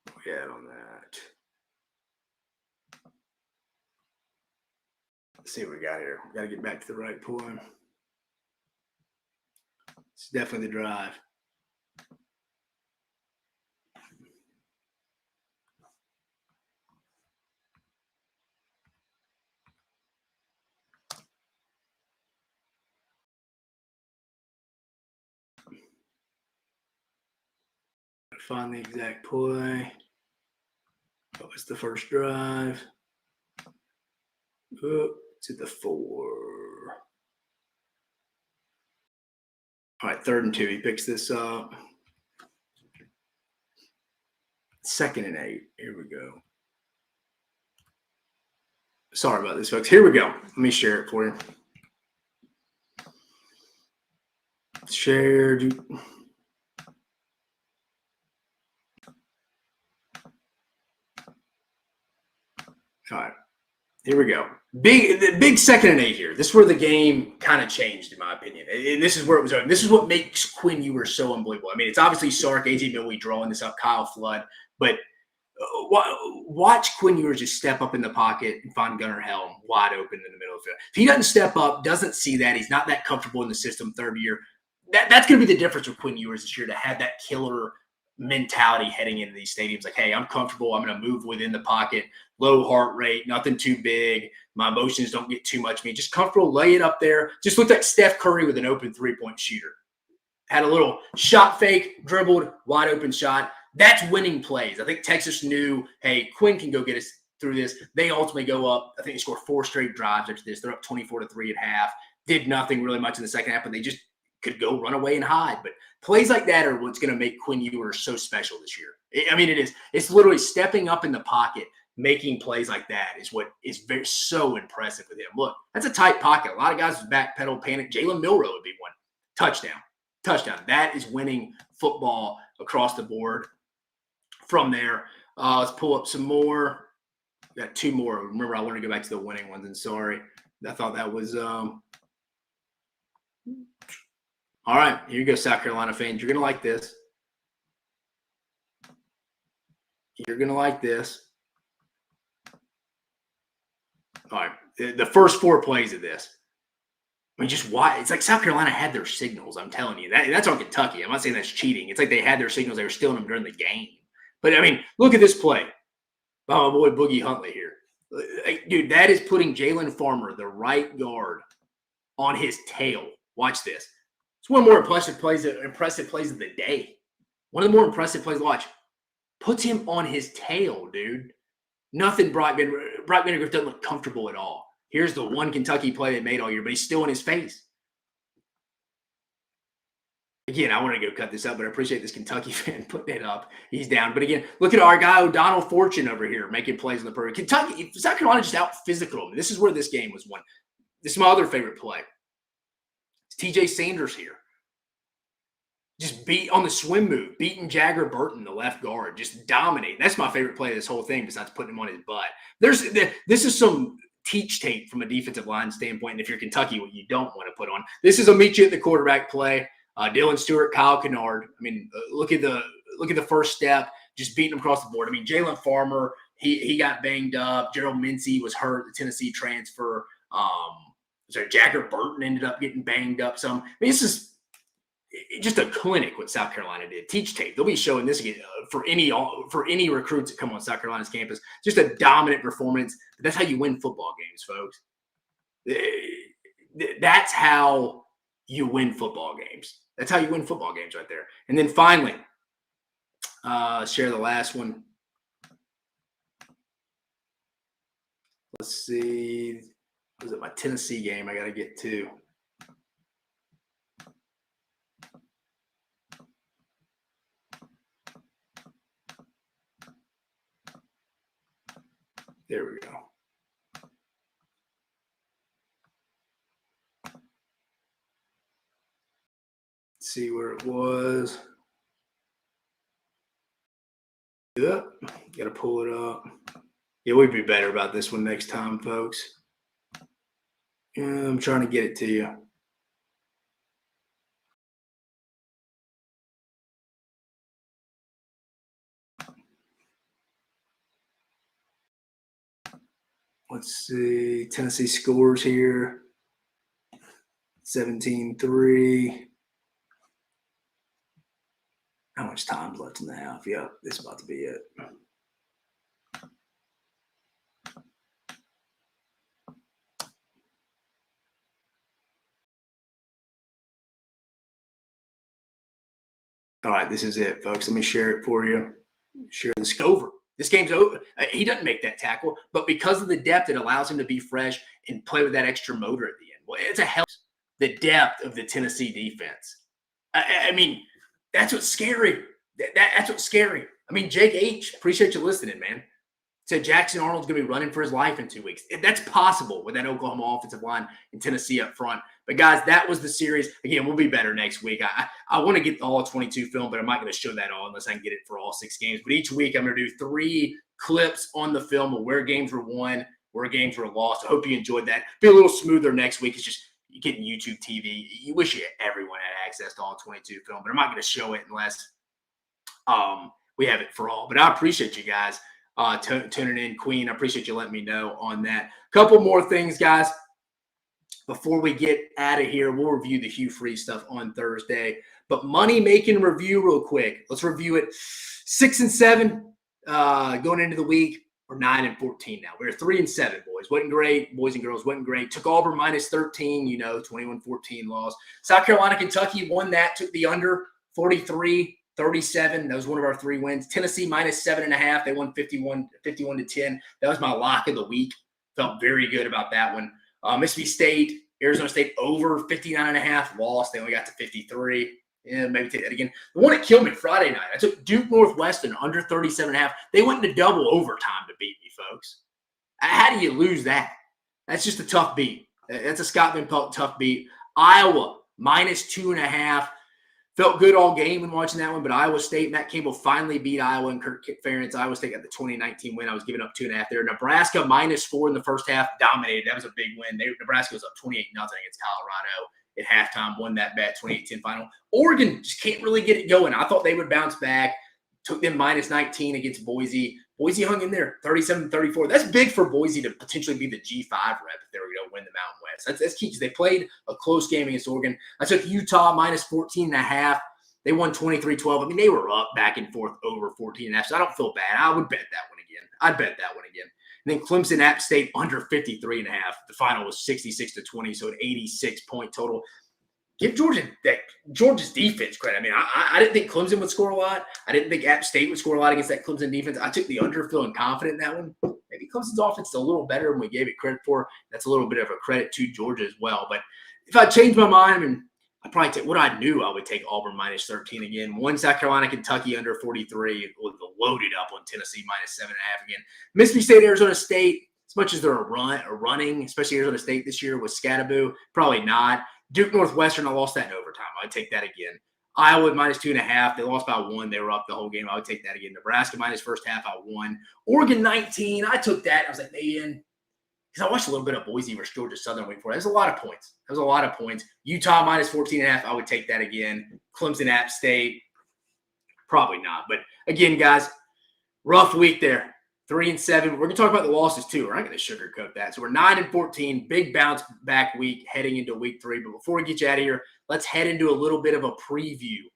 What we had on that? Let's see what we got here. We got to get back to the right point. It's definitely the drive. Find the exact play. What was the first drive? Oh, to the 4. All right, 3rd and 2. He picks this up. 2nd and 8. Here we go. Sorry about this, folks. Here we go. Let me share it for you. Share. All right, here we go. The big 2nd and 8 here. This is where the game kind of changed, in my opinion. And this is where it was. This is what makes Quinn Ewers so unbelievable. I mean, it's obviously Sark, AJ Millie drawing this up, Kyle Flood, but watch Quinn Ewers just step up in the pocket and find Gunnar Helm wide open in the middle of the field. If he doesn't step up, doesn't see that, he's not that comfortable in the system 3rd year. That's going to be the difference with Quinn Ewers this year, to have that killer mentality heading into these stadiums. Like, hey, I'm comfortable. I'm going to move within the pocket, low heart rate, nothing too big. My emotions don't get too much of me. Just comfortable, lay it up there. Just looked like Steph Curry with an open 3-point shooter. had a little shot fake, dribbled, wide open shot. That's winning plays. I think Texas knew, hey, Quinn can go get us through this. They ultimately go up. I think they scored 4 straight drives after this. They're up 24-3 at half. Did nothing really much in the second half, but they just could go run away and hide. But plays like that are what's going to make Quinn Ewers so special this year. I mean, it is. It's literally stepping up in the pocket, making plays like that is what is so impressive with him. Look, that's a tight pocket. A lot of guys with backpedal panic. Jalen Milroe would be one. Touchdown. That is winning football across the board. From there, let's pull up some more. Got 2 more. Remember, I wanted to go back to the winning ones, and sorry. I thought that was all right, here you go, South Carolina fans. You're going to like this. You're going to like this. All right, the first 4 plays of this. I mean, just why? It's like South Carolina had their signals, I'm telling you. That's on Kentucky. I'm not saying that's cheating. It's like they had their signals. They were stealing them during the game. But, I mean, look at this play by my boy Boogie Huntley here. Dude, that is putting Jalen Farmer, the right guard, on his tail. Watch this. It's one of the more impressive plays of the day. One of the more impressive plays to watch. Puts him on his tail, dude. Nothing Brock Vandagriff doesn't look comfortable at all. Here's the one Kentucky play they made all year, but he's still in his face. Again, I want to go cut this up, but I appreciate this Kentucky fan putting it up. He's down. But again, look at our guy O'Donnell Fortune over here making plays on the perimeter. Kentucky, South Carolina just out physical him. This is where this game was won. This is my other favorite play. It's TJ Sanders here. Just beat on the swim move, beating Jagger Burton, the left guard, just dominating. That's my favorite play of this whole thing, besides putting him on his butt. This is some teach tape from a defensive line standpoint. And if you're Kentucky, what you don't want to put on. This is a meet you at the quarterback play. Dylan Stewart, Kyle Kennard. I mean, look at the first step, just beating them across the board. I mean, Jalen Farmer, he got banged up. Gerald Mincy was hurt, the Tennessee transfer. Jagger Burton ended up getting banged up some. I mean, this is just a clinic what South Carolina did. Teach tape. They'll be showing this again for any recruits that come on South Carolina's campus. Just a dominant performance. But that's how you win football games, folks. That's how you win football games. That's how you win football games right there. And then finally, share the last one. Let's see. Was it my Tennessee game I got to get to? There we go. See where it was. Yep, got to pull it up. Yeah, we'd be better about this one next time, folks. Yeah, I'm trying to get it to you. Let's see. Tennessee scores here. 17-3. How much time's left in the half? Yep, this is about to be it. All right, this is it, folks. Let me share it for you. Share this over. This game's over. He doesn't make that tackle, but because of the depth, it allows him to be fresh and play with that extra motor at the end. Well, it's a hell. The depth of the Tennessee defense. I mean, that's what's scary. That's what's scary. I mean, Jake H., appreciate you listening, man. Said Jackson Arnold's going to be running for his life in 2 weeks. That's possible with that Oklahoma offensive line and Tennessee up front. But, guys, that was the series. Again, we'll be better next week. I want to get all 22 film, but I'm not going to show that all unless I can get it for all 6 games. But each week I'm going to do 3 clips on the film of where games were won, where games were lost. I hope you enjoyed that. Be a little smoother next week. It's just you getting YouTube TV. You wish everyone had access to all 22 film, but I'm not going to show it unless we have it for all. But I appreciate you guys tuning in. Queen, I appreciate you letting me know on that. Couple more things, guys. Before we get out of here, we'll review the Hugh Freeze stuff on Thursday. But money-making review real quick. Let's review it. 6 and 7 going into the week. We're 9-14 now. We're 3-7, boys. Wasn't great. Boys and girls wasn't great. Took Auburn -13, 21-14 loss. South Carolina, Kentucky won that. Took the under 43-37. That was one of our 3 wins. Tennessee -7.5. They won 51-10. That was my lock of the week. Felt very good about that one. Mississippi State, Arizona State over 59.5. Lost. They only got to 53. Yeah, maybe take that again. The one that killed me Friday night, I took Duke Northwestern under 37.5. They went into double overtime to beat me, folks. How do you lose that? That's just a tough beat. That's a Scott Van Pelt tough beat. Iowa -2.5. Felt good all game when watching that one, but Iowa State, Matt Campbell finally beat Iowa and Kirk Ferentz. Iowa State got the 2019 win. I was giving up 2.5 there. Nebraska -4 in the first half, dominated. That was a big win. Nebraska was up 28-0 against Colorado at halftime, won that bet, 28-10 final. Oregon just can't really get it going. I thought they would bounce back. Took them -19 against Boise. Boise hung in there, 37-34. That's big for Boise to potentially be the G5 rep if they were going to win the Mountain West. That's key because they played a close game against Oregon. I took Utah -14.5. They won 23-12. I mean, they were up back and forth over 14.5, so I don't feel bad. I would bet that one again. I'd bet that one again. And then Clemson, App State under 53.5. The final was 66-20, so an 86-point total. Give Georgia's defense credit. I mean, I didn't think Clemson would score a lot. I didn't think App State would score a lot against that Clemson defense. I took the under, feeling confident in that one. Maybe Clemson's offense is a little better than we gave it credit for. That's a little bit of a credit to Georgia as well. But if I change my mind, I mean, I'd probably take what I knew I would take Auburn -13 again. 1 South Carolina, Kentucky under 43. Loaded up on Tennessee -7.5 again. Mississippi State, Arizona State, as much as they're running, especially Arizona State this year with Scatterbo, probably not. Duke Northwestern, I lost that in overtime. I would take that again. Iowa -2.5. They lost by 1. They were up the whole game. I would take that again. Nebraska -first half. I won. Oregon 19. I took that. I was like, man, because I watched a little bit of Boise versus Georgia Southern week 4. That was a lot of points. Utah -14.5. I would take that again. Clemson, App State, probably not. But again, guys, rough week there. 3-7. We're going to talk about the losses too. We're not going to sugarcoat that. So we're 9-14. Big bounce back week heading into week 3. But before we get you out of here, let's head into a little bit of a preview.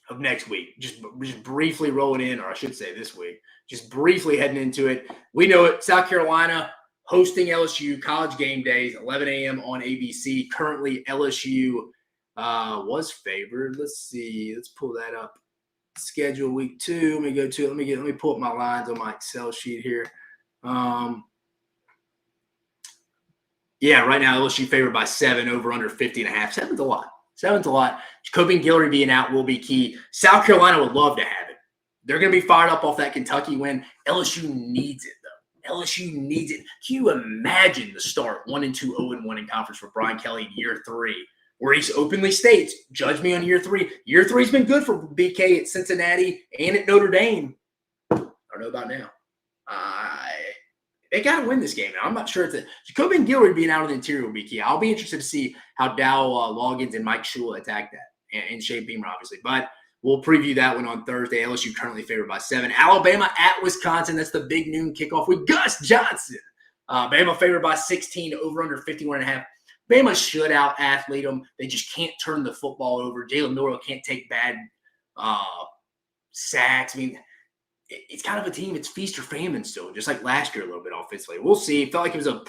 Of next week. Just briefly rolling in, or I should say this week. Just briefly heading into it. We know it. South Carolina hosting LSU, college game days, 11 a.m. on ABC. Currently, LSU was favored. Let's see. Let's pull that up. Schedule week 2. Let me pull up my lines on my Excel sheet here. Yeah, right now LSU favored by 7, over under 50.5. 7's a lot. 7's a lot. Jacoby and Guillory being out will be key. South Carolina would love to have it. They're going to be fired up off that Kentucky win. LSU needs it, though. LSU needs it. Can you imagine the start 1-2, 0-1 in conference for Brian Kelly in year 3? Where he openly states, judge me on year 3. Year 3's been good for BK at Cincinnati and at Notre Dame. I don't know about now. They got to win this game. I'm not sure. Jacoby and Guillory being out of the interior will be key. I'll be interested to see how Dow Loggins and Mike Shula attack that, and Shane Beamer, obviously. But we'll preview that one on Thursday. LSU currently favored by 7. Alabama at Wisconsin. That's the big noon kickoff with Gus Johnson. Bama favored by 16, over under 51.5. Bama should out-athlete them. They just can't turn the football over. Jalen Norwell can't take bad sacks. I mean, it's kind of a team. It's feast or famine still, just like last year a little bit offensively. We'll see. It felt like it was a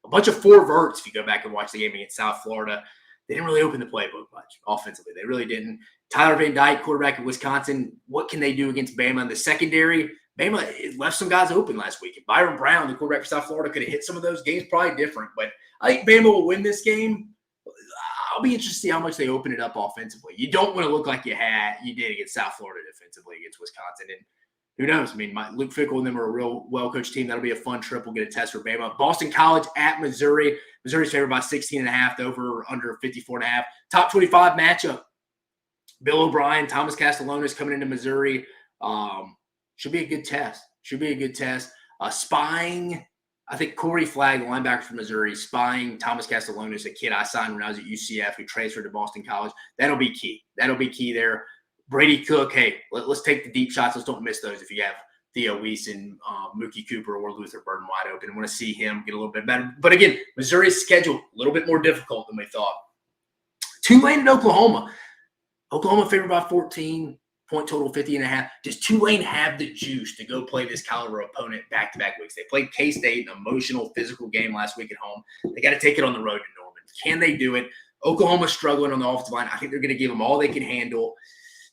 bunch of 4 verts if you go back and watch the game against South Florida. They didn't really open the playbook much offensively. They really didn't. Tyler Van Dyke, quarterback of Wisconsin, what can they do against Bama in the secondary? Bama left some guys open last week. If Byron Brown, the quarterback for South Florida, could have hit some of those games, probably different. But I think Bama will win this game. I'll be interested to see how much they open it up offensively. You don't want to look like you did against South Florida defensively against Wisconsin. And who knows? I mean, Luke Fickell and them are a real well-coached team. That'll be a fun trip. We'll get a test for Bama. Boston College at Missouri. Missouri's favored by 16.5, over under 54.5. Top 25 matchup. Bill O'Brien, Thomas Castellanos coming into Missouri. Should be a good test. Spying, I think Corey Flagg, the linebacker from Missouri, spying Thomas Castellanos, a kid I signed when I was at UCF who transferred to Boston College. That'll be key. There. Brady Cook, hey, let's take the deep shots. Let's don't miss those if you have Theo Weiss and Mookie Cooper or Luther Burden wide open. I want to see him get a little bit better. But again, Missouri's schedule a little bit more difficult than we thought. Tulane and Oklahoma. Oklahoma favored by 14. point total 50.5. Does Tulane have the juice to go play this caliber opponent back-to-back weeks? They played K-State, an emotional, physical game last week at home. They got to take it on the road to Norman. Can they do it? Oklahoma's struggling on the offensive line. I think they're going to give them all they can handle.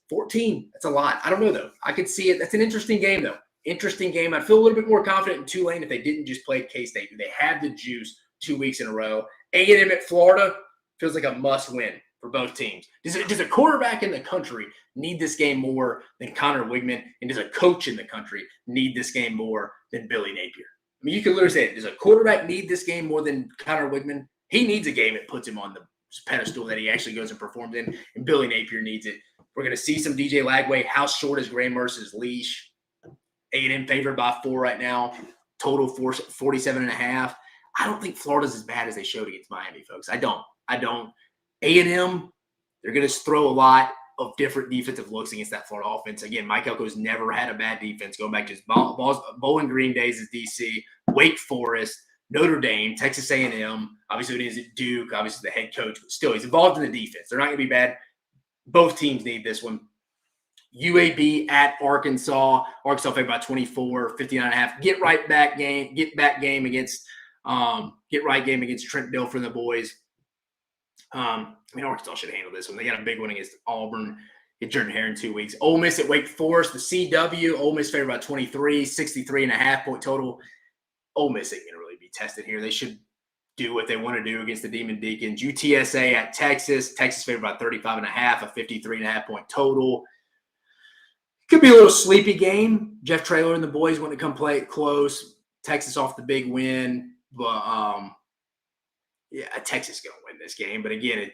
14, that's a lot. I don't know, though. I could see it. That's an interesting game, though. Interesting game. I'd feel a little bit more confident in Tulane if they didn't just play K-State. They have the juice 2 weeks in a row. A&M at Florida feels like a must-win for both teams. Does a quarterback in the country need this game more than Connor Wigman? And does a coach in the country need this game more than Billy Napier? I mean, you can literally say it. Does a quarterback need this game more than Connor Wigman? He needs a game that puts him on the pedestal that he actually goes and performs in, and Billy Napier needs it. We're going to see some DJ Lagway. How short is Graham Merce's leash? A&M favored by 4 right now. Total 47.5. I don't think Florida's as bad as they showed against Miami, folks. I don't. A&M, they're going to throw a lot of different defensive looks against that Florida offense. Again, Mike Elko's never had a bad defense going back to his Bowling Green days as DC, Wake Forest, Notre Dame, Texas A&M. Obviously, it is at Duke. Obviously, the head coach, but still, he's involved in the defense. They're not going to be bad. Both teams need this one. UAB at Arkansas. Arkansas favored by 24, 59.5. Get right game against Trent Dilfer and the boys. I mean, Arkansas should handle this one. They got a big one against Auburn. Get Jordan Hare in 2 weeks. Ole Miss at Wake Forest. The CW. Ole Miss favored by 23, 63.5 point total. Ole Miss ain't going to really be tested here. They should do what they want to do against the Demon Deacons. UTSA at Texas. Texas favored by 35.5, a 53.5 point total. Could be a little sleepy game. Jeff Traylor and the boys want to come play it close. Texas off the big win. But, Texas is going to win this game. But, again, it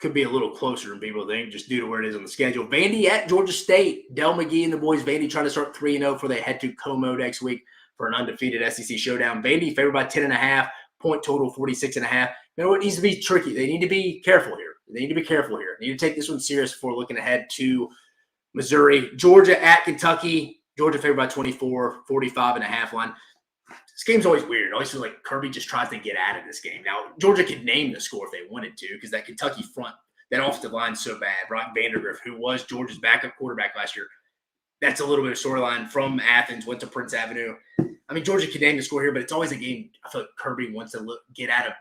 could be a little closer than people think just due to where it is on the schedule. Vandy at Georgia State. Del McGee and the boys. Vandy trying to start 3-0 before they head to Como next week for an undefeated SEC showdown. Vandy favored by 10.5. Point total 46.5. You know what needs to be tricky? They need to be careful here. They need to take this one serious before looking ahead to Missouri. Georgia at Kentucky. Georgia favored by 24, 45.5 line. This game's always weird. It always feels like Kirby just tries to get out of this game. Now, Georgia could name the score if they wanted to because that Kentucky front, that offensive line's so bad. Brock Vandergriff, who was Georgia's backup quarterback last year, that's a little bit of storyline from Athens, went to Prince Avenue. I mean, Georgia can name the score here, but it's always a game I feel like Kirby wants to get out of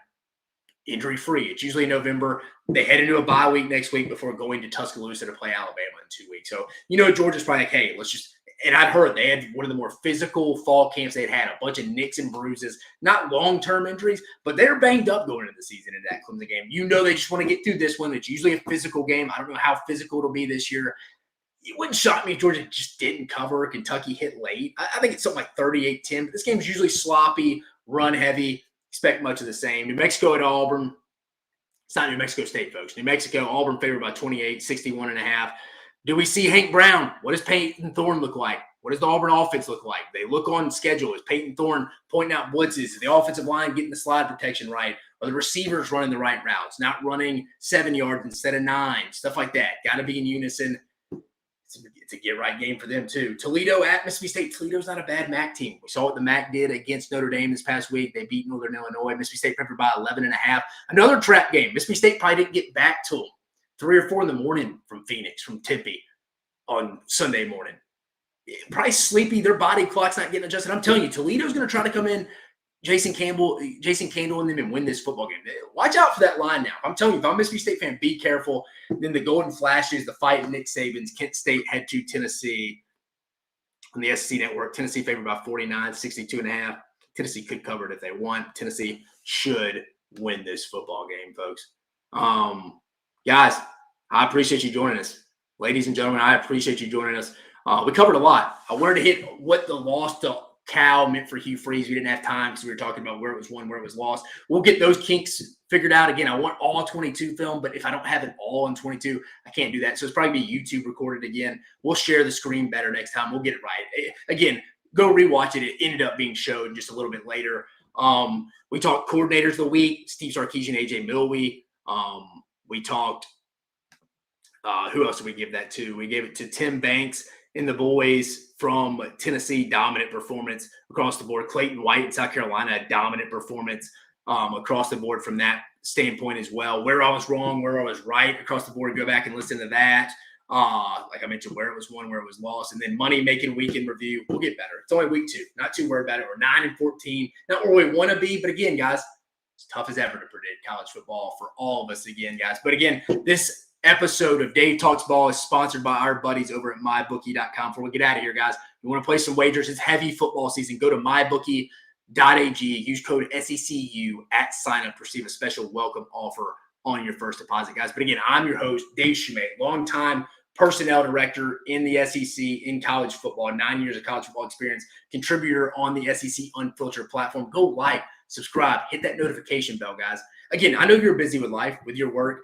injury-free. It's usually November. They head into a bye week next week before going to Tuscaloosa to play Alabama in 2 weeks. So, Georgia's probably like, hey, let's just – and I've heard they had one of the more physical fall camps they'd had, a bunch of nicks and bruises, not long-term injuries, but they're banged up going into the season in that Clemson game. They just want to get through this one. It's usually a physical game. I don't know how physical it'll be this year. It wouldn't shock me if Georgia just didn't cover. Kentucky hit late. I think it's something like 38-10. But this game's usually sloppy, run heavy. Expect much of the same. New Mexico at Auburn. It's not New Mexico State, folks. New Mexico, Auburn favored by 28, 61.5. Do we see Hank Brown? What does Peyton Thorne look like? What does the Auburn offense look like? They look on schedule. Is Peyton Thorne pointing out blitzes? Is the offensive line getting the slide protection right? Are the receivers running the right routes? Not running 7 yards instead of 9. Stuff like that. Got to be in unison. It's a get-right game for them, too. Toledo at Mississippi State. Toledo's not a bad MAC team. We saw what the MAC did against Notre Dame this past week. They beat Northern Illinois. Mississippi State favored by 11.5. Another trap game. Mississippi State probably didn't get back till 3 or 4 in the morning from Phoenix, from Tempe on Sunday morning. Probably sleepy. Their body clock's not getting adjusted. I'm telling you, Toledo's going to try to come in, Jason Candle and them and win this football game. Watch out for that line now. I'm telling you, if I'm a Mississippi State fan, be careful. Then the Golden Flashes, the fight Nick Saban's, Kent State head to Tennessee on the SEC Network. Tennessee favored by 49, 62.5. Tennessee could cover it if they want. Tennessee should win this football game, folks. Guys, I appreciate you joining us. Ladies and gentlemen, I appreciate you joining us. We covered a lot. I wanted to hit what the loss to Cal meant for Hugh Freeze. We didn't have time because we were talking about where it was won, where it was lost. We'll get those kinks figured out. Again, I want all 22 film, but if I don't have it all in 22, I can't do that. So it's probably be YouTube recorded again. We'll share the screen better next time. We'll get it right. Again, go rewatch it. It ended up being showed just a little bit later. We talked coordinators of the week, Steve Sarkisian, AJ Milwee. We talked who else did we give that to? We gave it to Tim Banks and the boys from Tennessee. Dominant performance across the board. Clayton White in South Carolina, a dominant performance across the board from that standpoint as well. Where I was wrong, where I was right across the board. Go back and listen to that. Like I mentioned, where it was won, where it was lost, and then money making weekend review. We'll get better. It's only week 2. Not too worried about it. We're 9-14. Not where we want to be, but again, guys, it's tough as ever to predict college football for all of us again, guys. But again, this episode of Dave Talks Ball is sponsored by our buddies over at MyBookie.com. Before we get out of here, guys, you want to play some wagers. It's heavy football season. Go to MyBookie.ag. Use code SECU at sign up to receive a special welcome offer on your first deposit, guys. But again, I'm your host, Dave Shumate, longtime personnel director in the SEC in college football, 9 years of college football experience, contributor on the SEC Unfiltered platform. Go like, subscribe, hit that notification bell, guys. Again, I know you're busy with life, with your work.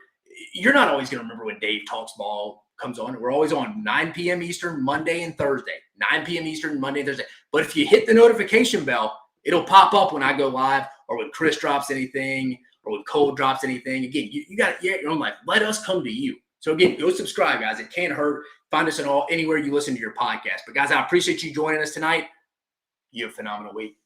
You're not always going to remember when Dave Talks Ball comes on. We're always on 9 p.m. Eastern, Monday and Thursday. 9 p.m. Eastern, Monday and Thursday. But if you hit the notification bell, it'll pop up when I go live or when Chris drops anything or when Cole drops anything. Again, you got your own life. Let us come to you. So again, go subscribe, guys. It can't hurt. Find us anywhere you listen to your podcast. But guys, I appreciate you joining us tonight. You have a phenomenal week.